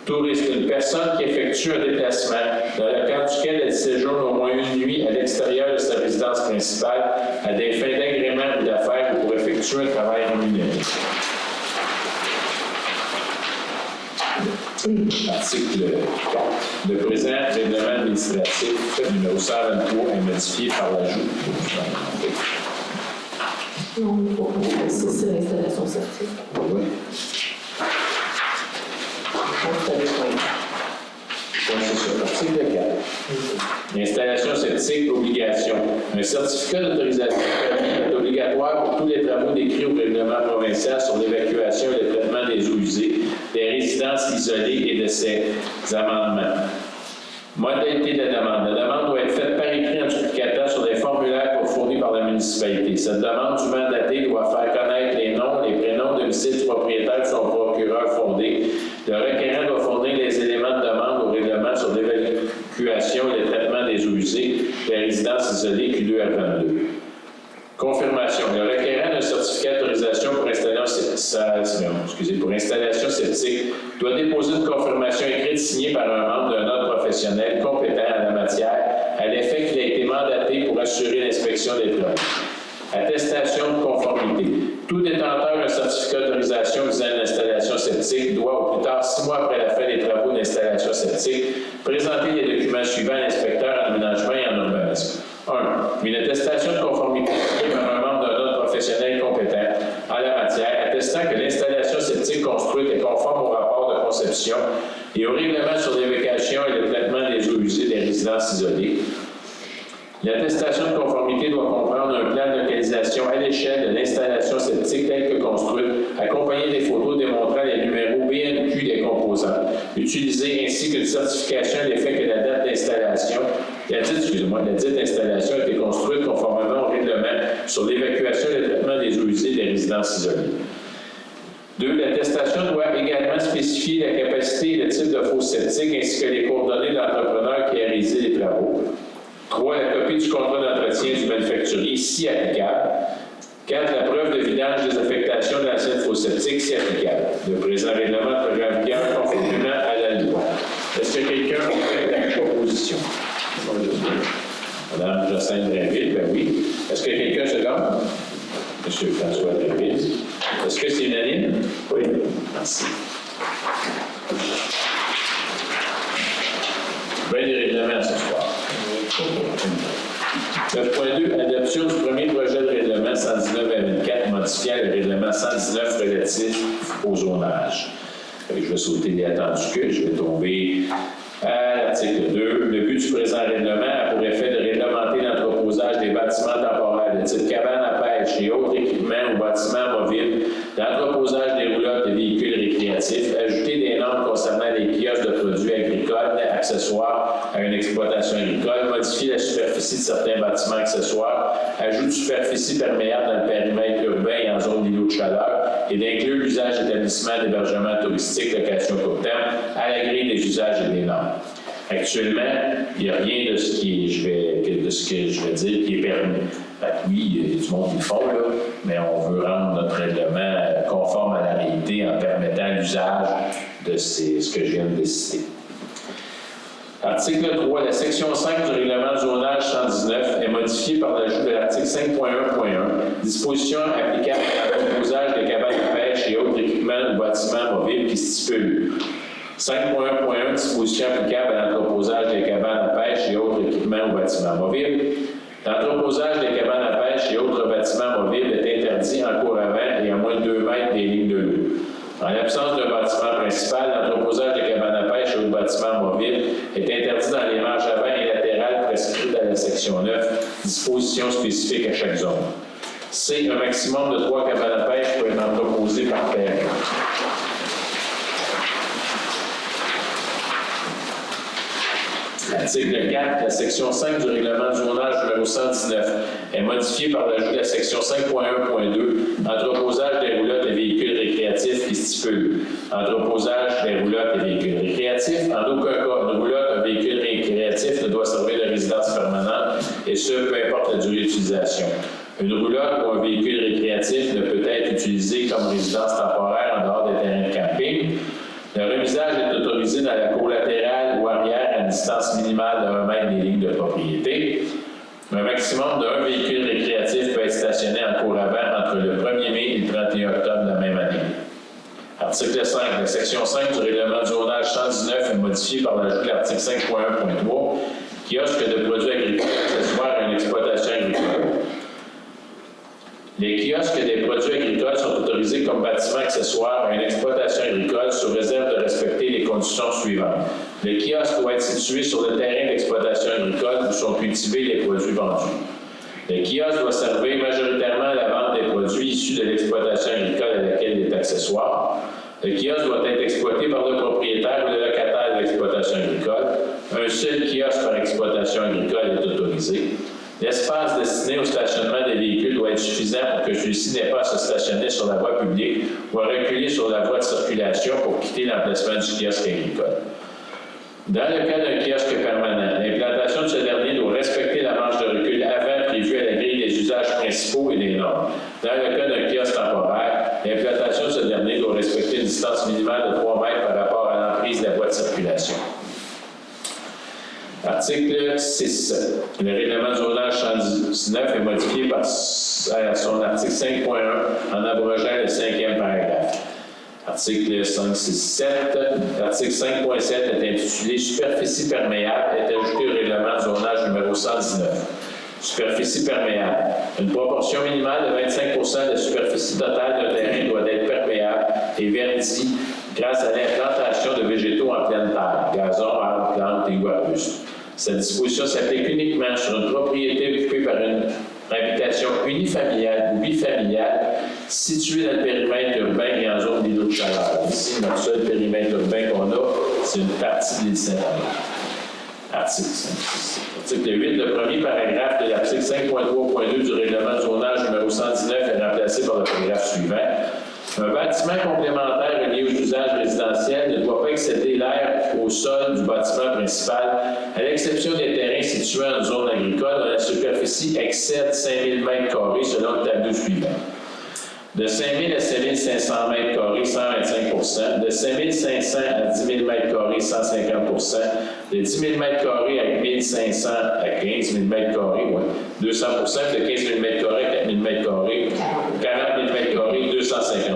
Touriste, une personne qui effectue un déplacement dans le cadre duquel elle séjourne au moins une nuit à l'extérieur de sa résidence principale à des fins d'agrément ou d'affaires ou pour effectuer un travail rémunéré. Article 4. Le présent règlement administratif numéro 123 est modifié par l'ajout. Non, c'est l'installation certifiée. Oui. C'est ça, article 4. L'installation septique, obligation. Un certificat d'autorisation est obligatoire pour tous les travaux décrits au règlement provincial sur l'évacuation et le traitement des eaux usées, des résidences isolées et de ses amendements. Modalité de la demande. La demande doit être faite par écrit en duplicata sur des formulaires fournis par la municipalité. Cette demande dûment datée doit faire connaître les noms, les prénoms, domicile du propriétaire de son procureur fondé. Le requérant doit fournir les éléments de demande au règlement sur l'évacuation et le traitement des eaux usées des résidences isolées Q2 à 22. Confirmation. Le requérant d'un certificat d'autorisation pour installation septique doit déposer une confirmation écrite signée par un membre d'un ordre professionnel compétent en la matière à l'effet qu'il a été mandaté pour assurer l'inspection des travaux. Attestation de conformité. Tout détenteur d'un certificat d'autorisation visant l'installation septique doit, au plus tard 6 mois après la fin des travaux d'installation septique, présenter les documents suivants à l'inspecteur en aménagement et en urbanisme. 1. Une attestation de conformité signée par un membre d'un ordre professionnel compétent en la matière, attestant que l'installation septique construite est conforme au rapport de conception et au règlement sur l'évacuation et le traitement des eaux usées des résidences isolées. L'attestation de conformité doit comprendre un plan de localisation à l'échelle de l'installation septique telle que construite, accompagné des photos démontrant les numéros BNQ des composants, utilisés ainsi qu'une certification à l'effet que la date d'installation, la dite installation a été construite conformément au règlement sur l'évacuation et le traitement des eaux usées des résidences isolées. 2. L'attestation doit également spécifier la capacité et le type de fosse septique ainsi que les coordonnées de l'entrepreneur qui a réalisé les travaux. 3. La copie du contrat d'entretien du manufacturier, si applicable. 4. La preuve de vidange des affectations de l'assiette fosse septique, si applicable. Le présent règlement entrera en vigueur conformément à la loi. Est-ce que quelqu'un fait la proposition? Madame Jocelyne Drainville, ben oui. Est-ce que quelqu'un se donne? Monsieur François Drainville. Est-ce que c'est unanime? Oui. Merci. Bien des règlements ce soir. 9.2. Adoption du premier projet de règlement 119-24 modifiant le règlement 119 relatif au zonage. Je vais sauter les attendus que je vais tomber à l'article 2. Le but du présent règlement a pour effet de réglementer l'entreposage des bâtiments temporaires de type cabane à pêche et autres équipements ou bâtiments mobiles, l'entreposage des roulottes de véhicules récréatifs, ajouter des normes concernant les kiosques de produits agricoles accessoires à une exploitation agricole, modifier la superficie de certains bâtiments accessoires, ajout de superficie perméable dans le périmètre urbain et en zone d'îlot de chaleur, et d'inclure l'usage d'établissements d'hébergement touristique, location court terme, à la grille des usages et des normes. Actuellement, il n'y a rien de ce que je vais dire qui est permis. Oui, il y a du monde qui le font, là, mais on veut rendre notre règlement conforme à la réalité en permettant l'usage de ce que je viens de citer. Article 3. La section 5 du règlement de zonage 119 est modifiée par l'ajout de l'article 5.1.1, disposition applicable à l'entreposage des cabanes de pêche et autres équipements ou bâtiments mobiles qui stipule 5.1.1, disposition applicable à l'entreposage des cabanes à pêche et autres équipements ou bâtiments mobiles. L'entreposage des cabanes à pêche et autres bâtiments mobiles est interdit en cours avant et à moins de 2 mètres des lignes de l'eau. En l'absence d'un bâtiment principal, l'entreposage des cabanes à pêche et autres bâtiments mobiles est interdit dans les marges avant et latérales prescrites dans la section 9, dispositions spécifiques à chaque zone. C. Un maximum de 3 cabanes à pêche peut être entreposées par période. Article 4. La section 5 du règlement du zonage numéro 119 est modifiée par l'ajout de la section 5.1.2, entreposage des roulottes et véhicules récréatifs qui stipule entreposage des roulottes et véhicules récréatifs. En aucun cas, une roulotte, un véhicule récréatif ne doit servir de résidence permanente, et ce, peu importe la durée d'utilisation. Une roulotte ou un véhicule récréatif ne peut être utilisé comme résidence temporaire en dehors des terrains de camping. Le remisage est autorisé dans la cour latérale ou arrière à une distance minimale de 1 mètre des lignes de propriété. Un maximum de 1 véhicule récréatif peut être stationné en cour avant entre le 1er mai et le 31 octobre de la même année. Article 5. La section 5 du règlement du zonage 119 est modifiée par l'ajout de l'article 5.1.3, kiosque de produits agricoles accessoires à une exploitation agricole. Les kiosques des produits agricoles sont autorisés comme bâtiments accessoires à une exploitation agricole sous réserve de respecter les conditions suivantes. Le kiosque doit être situé sur le terrain d'exploitation agricole où sont cultivés les produits vendus. Le kiosque doit servir majoritairement à la vente des produits issus de l'exploitation agricole à laquelle il est accessoire. Le kiosque doit être exploité par le propriétaire ou le locataire de l'exploitation agricole. Un seul kiosque par exploitation agricole est autorisé. L'espace destiné au stationnement des véhicules doit être suffisant pour que celui-ci n'ait pas à se stationner sur la voie publique ou à reculer sur la voie de circulation pour quitter l'emplacement du kiosque agricole. Dans le cas d'un kiosque permanent, l'implantation de ce dernier doit respecter la marge de recul avant prévue à la grille des usages principaux et des normes. Dans le cas d'un kiosque temporaire, l'implantation de ce dernier doit respecter une distance minimale de 3 mètres par rapport à l'emprise de la voie de circulation. Article 6. Le règlement du zonage 119 est modifié par son article 5.1 en abrogeant le 5e paragraphe. Article 5, 6, 7. L'article 5.7 est intitulé « Superficie perméable » est ajouté au règlement du zonage numéro 119. Superficie perméable. Une proportion minimale de 25 de la superficie totale d'un terrain doit être perméable et vernie grâce à l'implantation de végétaux en pleine terre, gazon, arbres, plantes et arbustes. Cette disposition s'applique uniquement sur une propriété occupée par une habitation unifamiliale ou bifamiliale située dans le périmètre urbain et en zone d'îlot de chaleur. Ici, notre seul périmètre urbain qu'on a, c'est une partie de l'île Saint-Henri. Article 8. Le premier paragraphe de l'article 5.3.2 du règlement du zonage numéro 119 est remplacé par le paragraphe suivant. Un bâtiment complémentaire relié aux usages résidentiels ne doit pas excéder l'aire au sol du bâtiment principal, à l'exception des terrains situés en zone agricole dont la superficie excède 5000 m² selon le tableau suivant. De 5000 à 5500 m², 125 de 5500 à 10 000 m², 150 de 10 000 m² à 1500 à 15 000 m², 200 de 15 000 m² à 4 000 m², 40 000 m², 250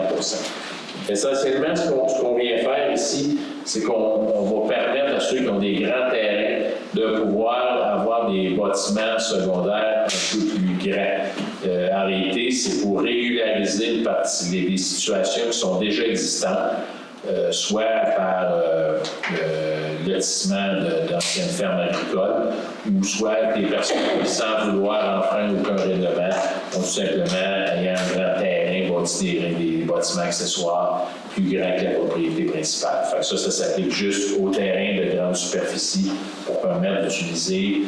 Essentiellement, ce qu'on vient faire ici, c'est qu'on va permettre à ceux qui ont des grands terrains de pouvoir avoir des bâtiments secondaires un peu plus grands. En réalité, c'est pour régulariser une partie des situations qui sont déjà existantes, soit par le lotissement d'anciennes fermes agricoles, ou soit des personnes qui, sans vouloir enfreindre aucun règlement, ont tout simplement, ayant un grand terrain, bâti des bâtiments accessoires plus grands que la propriété principale. Fait que ça s'applique juste aux terrains de grande superficie pour permettre d'utiliser,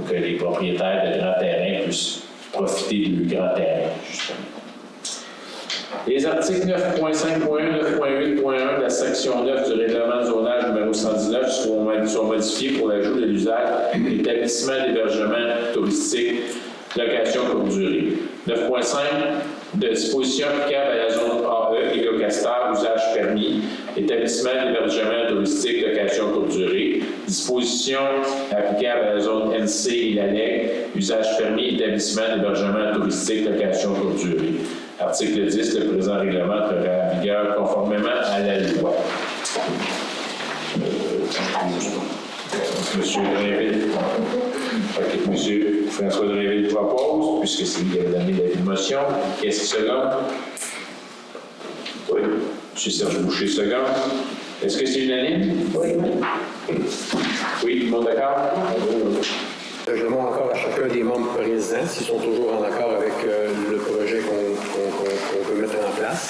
que les propriétaires de grands terrains puissent profiter du grand terrain, justement. Les articles 9.5.1, 9.8.1 de la section 9 du règlement de zonage numéro 119 sont modifiés pour l'ajout de l'usage d'établissement d'hébergement touristique, location courte durée. 9.5 de dispositions applicables à la zone AE et Locastar, usage permis, établissement d'hébergement touristique, location courte durée. Dispositions applicables à la zone NC et la LEG, usage permis, établissement d'hébergement touristique, location courte durée. Article 10, le présent règlement entrera en vigueur conformément à la loi. Monsieur Drainville. OK, Monsieur François Drainville propose, puisque c'est lui qui a donné la motion. Qu'est-ce qui seconde? Oui. Monsieur Serge Boucher seconde. Est-ce que c'est unanime? Oui. Oui, tout le monde d'accord? Je demande encore à chacun des membres présents s'ils sont toujours en accord avec le projet qu'on peut mettre en place.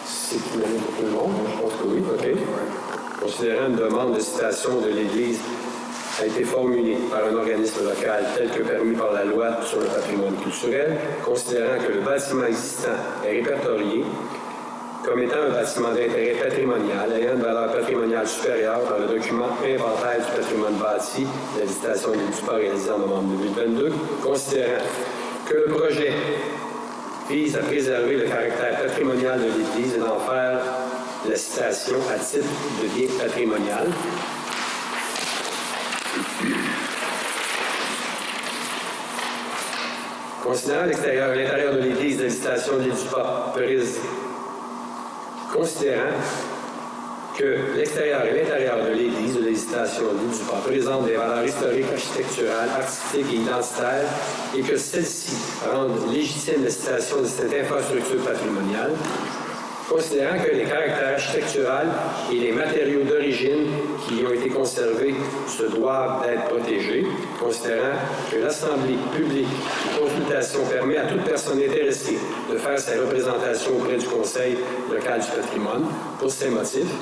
C'est unanime pour tout le monde? Je pense que oui. OK. Considérant une demande de citation de l'Église a été formulée par un organisme local tel que permis par la loi sur le patrimoine culturel, considérant que le bâtiment existant est répertorié comme étant un bâtiment d'intérêt patrimonial ayant une valeur patrimoniale supérieure dans le document Inventaire du patrimoine bâti de la visitation des DUPA réalisée en novembre 2022, considérant que le projet vise à préserver le caractère patrimonial de l'Église et d'en faire la citation à titre de bien patrimonial. Considérant l'intérieur de l'Église de la citation des DUPA considérant que l'extérieur et l'intérieur de l'église de l'hésitation du pas présentent des valeurs historiques, architecturales, artistiques et identitaires et que celles-ci rendent légitime la citation de cette infrastructure patrimoniale, considérant que les caractères architecturaux et les matériaux d'origine qui y ont été conservés se doivent d'être protégés, considérant que l'Assemblée publique de consultation permet à toute personne intéressée de faire sa représentation auprès du Conseil local du patrimoine. Pour ces motifs,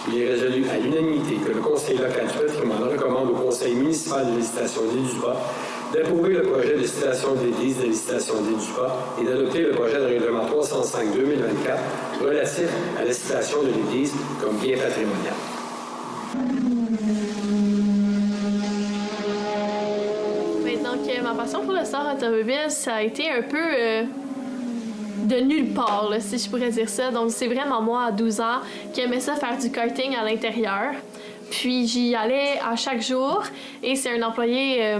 il est résolu à l'unanimité que le Conseil local du patrimoine recommande au Conseil municipal de l'hésitation de l'île-du-Pas d'approuver le projet de citation de l'église de l'hésitation de l'île-du-Pas et d'adopter le projet de règlement 305-2024 relatif à la citation de l'église comme bien patrimonial. Donc, ma passion pour le sport automobile, ça a été un peu de nulle part, là, si je pourrais dire ça. Donc, c'est vraiment moi, à 12 ans, qui aimais ça faire du karting à l'intérieur. Puis, j'y allais à chaque jour. Et c'est un employé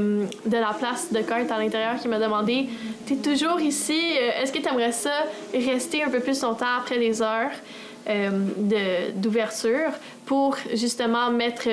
de la place de kart à l'intérieur qui m'a demandé « T'es toujours ici? Est-ce que tu aimerais ça rester un peu plus longtemps après les heures d'ouverture pour justement mettre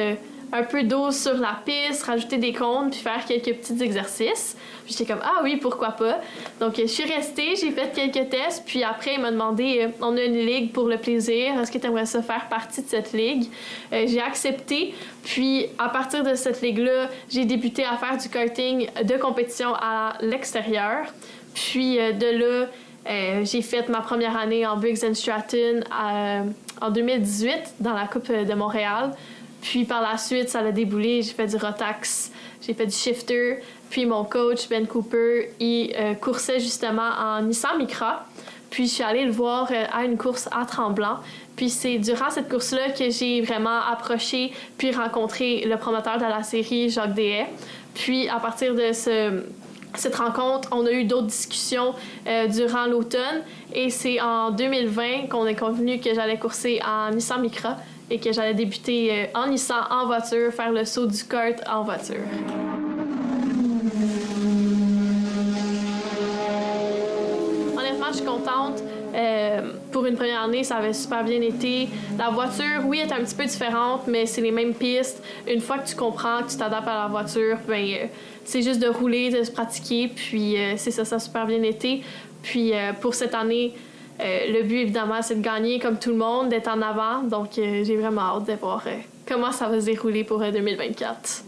un peu d'eau sur la piste, rajouter des cônes, puis faire quelques petits exercices. » Puis j'étais comme « Ah oui, pourquoi pas? » Donc, je suis restée, j'ai fait quelques tests, puis après, il m'a demandé « On a une ligue pour le plaisir, est-ce que tu aimerais ça faire partie de cette ligue? » J'ai accepté, puis à partir de cette ligue-là, j'ai débuté à faire du karting de compétition à l'extérieur. Puis de là, j'ai fait ma première année en Briggs & Stratton en 2018 dans la Coupe de Montréal. Puis par la suite, ça a déboulé. J'ai fait du Rotax, j'ai fait du shifter. Puis mon coach, Ben Cooper, il coursait justement en Nissan Micra. Puis je suis allée le voir à une course à Tremblant. Puis c'est durant cette course-là que j'ai vraiment approché puis rencontré le promoteur de la série, Jacques Deshaies. Puis à partir de cette rencontre, on a eu d'autres discussions durant l'automne. Et c'est en 2020 qu'on est convenu que j'allais courser en Nissan Micra et que j'allais débuter en Nissan en voiture, faire le saut du kart en voiture. Honnêtement, je suis contente. Pour une première année, ça avait super bien été. La voiture, oui, est un petit peu différente, mais c'est les mêmes pistes. Une fois que tu comprends, que tu t'adaptes à la voiture, ben, c'est juste de rouler, de se pratiquer, puis c'est ça, ça a super bien été. Puis pour cette année, le but, évidemment, c'est de gagner comme tout le monde, d'être en avant. Donc, j'ai vraiment hâte de voir comment ça va se dérouler pour 2024.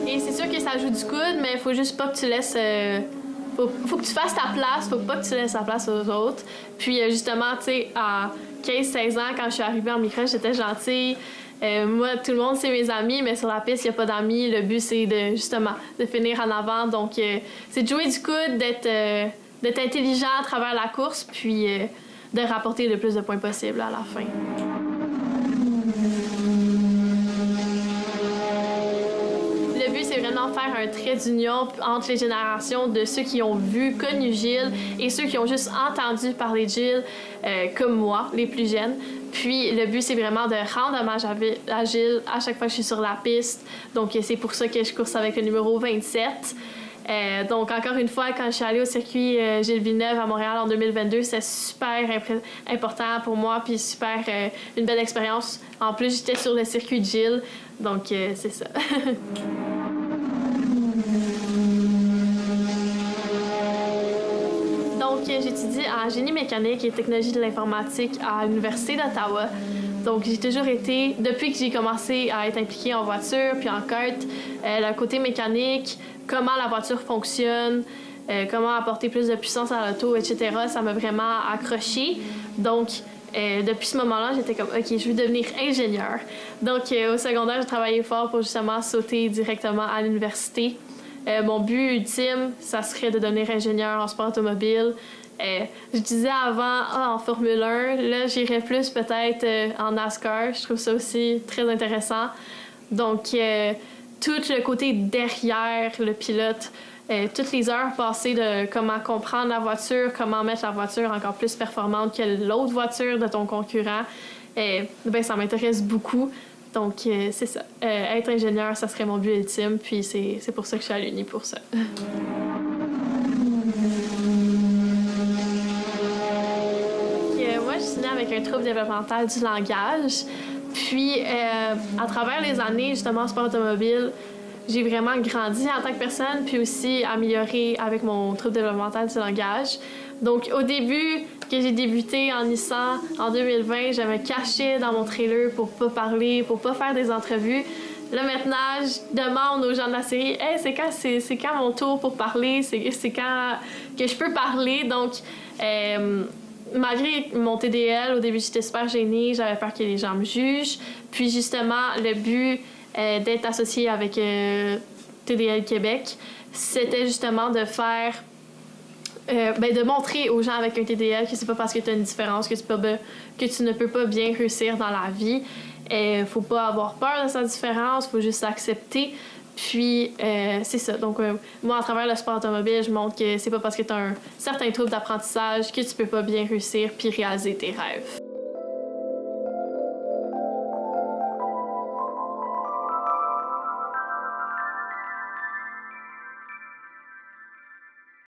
Et c'est sûr que ça joue du coude, mais il faut juste pas que tu laisses... faut que tu fasses ta place, faut pas que tu laisses la place aux autres. Puis, justement, tu sais, à 15-16 ans, quand je suis arrivée en micro, j'étais gentille. Moi, tout le monde, c'est mes amis, mais sur la piste, il n'y a pas d'amis. Le but, c'est de finir en avant. Donc, c'est de jouer du coude, d'être intelligent à travers la course, puis de rapporter le plus de points possible à la fin. Le but, c'est vraiment faire un trait d'union entre les générations de ceux qui ont connu Gilles et ceux qui ont juste entendu parler de Gilles, comme moi, les plus jeunes. Puis le but, c'est vraiment de rendre hommage à Gilles à chaque fois que je suis sur la piste. Donc, c'est pour ça que je course avec le numéro 27. Donc, encore une fois, quand je suis allée au circuit Gilles Villeneuve à Montréal en 2022, c'était super important pour moi, puis super une belle expérience. En plus, j'étais sur le circuit de Gilles, donc c'est ça. Donc, j'étudie en génie mécanique et technologie de l'informatique à l'Université d'Ottawa. Donc, j'ai toujours été, depuis que j'ai commencé à être impliquée en voiture puis en kart, le côté mécanique, comment la voiture fonctionne, comment apporter plus de puissance à l'auto, etc., ça m'a vraiment accrochée. Donc, depuis ce moment-là, j'étais comme, OK, je veux devenir ingénieur. Donc, au secondaire, j'ai travaillé fort pour justement sauter directement à l'université. Mon but ultime, ça serait de devenir ingénieur en sport automobile. Je disais avant, en Formule 1, là, j'irais plus peut-être en NASCAR. Je trouve ça aussi très intéressant. Donc, tout le côté derrière le pilote, toutes les heures passées de comment comprendre la voiture, comment mettre la voiture encore plus performante que l'autre voiture de ton concurrent, ben, ça m'intéresse beaucoup. Donc, c'est ça. Être ingénieur, ça serait mon but ultime, puis c'est pour ça que je suis à l'Uni pour ça. un trouble développemental du langage. Puis, à travers les années, justement, en sport automobile, j'ai vraiment grandi en tant que personne, puis aussi amélioré avec mon trouble développemental du langage. Donc, au début, que j'ai débuté en Nissan en 2020, je me cachais dans mon trailer pour pas parler, pour pas faire des entrevues. Là, maintenant, je demande aux gens de la série « Hey, c'est quand mon tour pour parler? C'est quand que je peux parler? » Donc, malgré mon TDL, au début, j'étais super gênée. J'avais peur que les gens me jugent. Puis, justement, le but d'être associée avec TDL Québec, c'était justement de faire... de montrer aux gens avec un TDL que c'est pas parce que tu as une différence que tu ne peux pas bien réussir dans la vie. Faut pas avoir peur de sa différence, faut juste l'accepter. Puis, c'est ça. Donc, moi, à travers le sport automobile, je montre que c'est pas parce que tu as un certain trouble d'apprentissage que tu peux pas bien réussir puis réaliser tes rêves.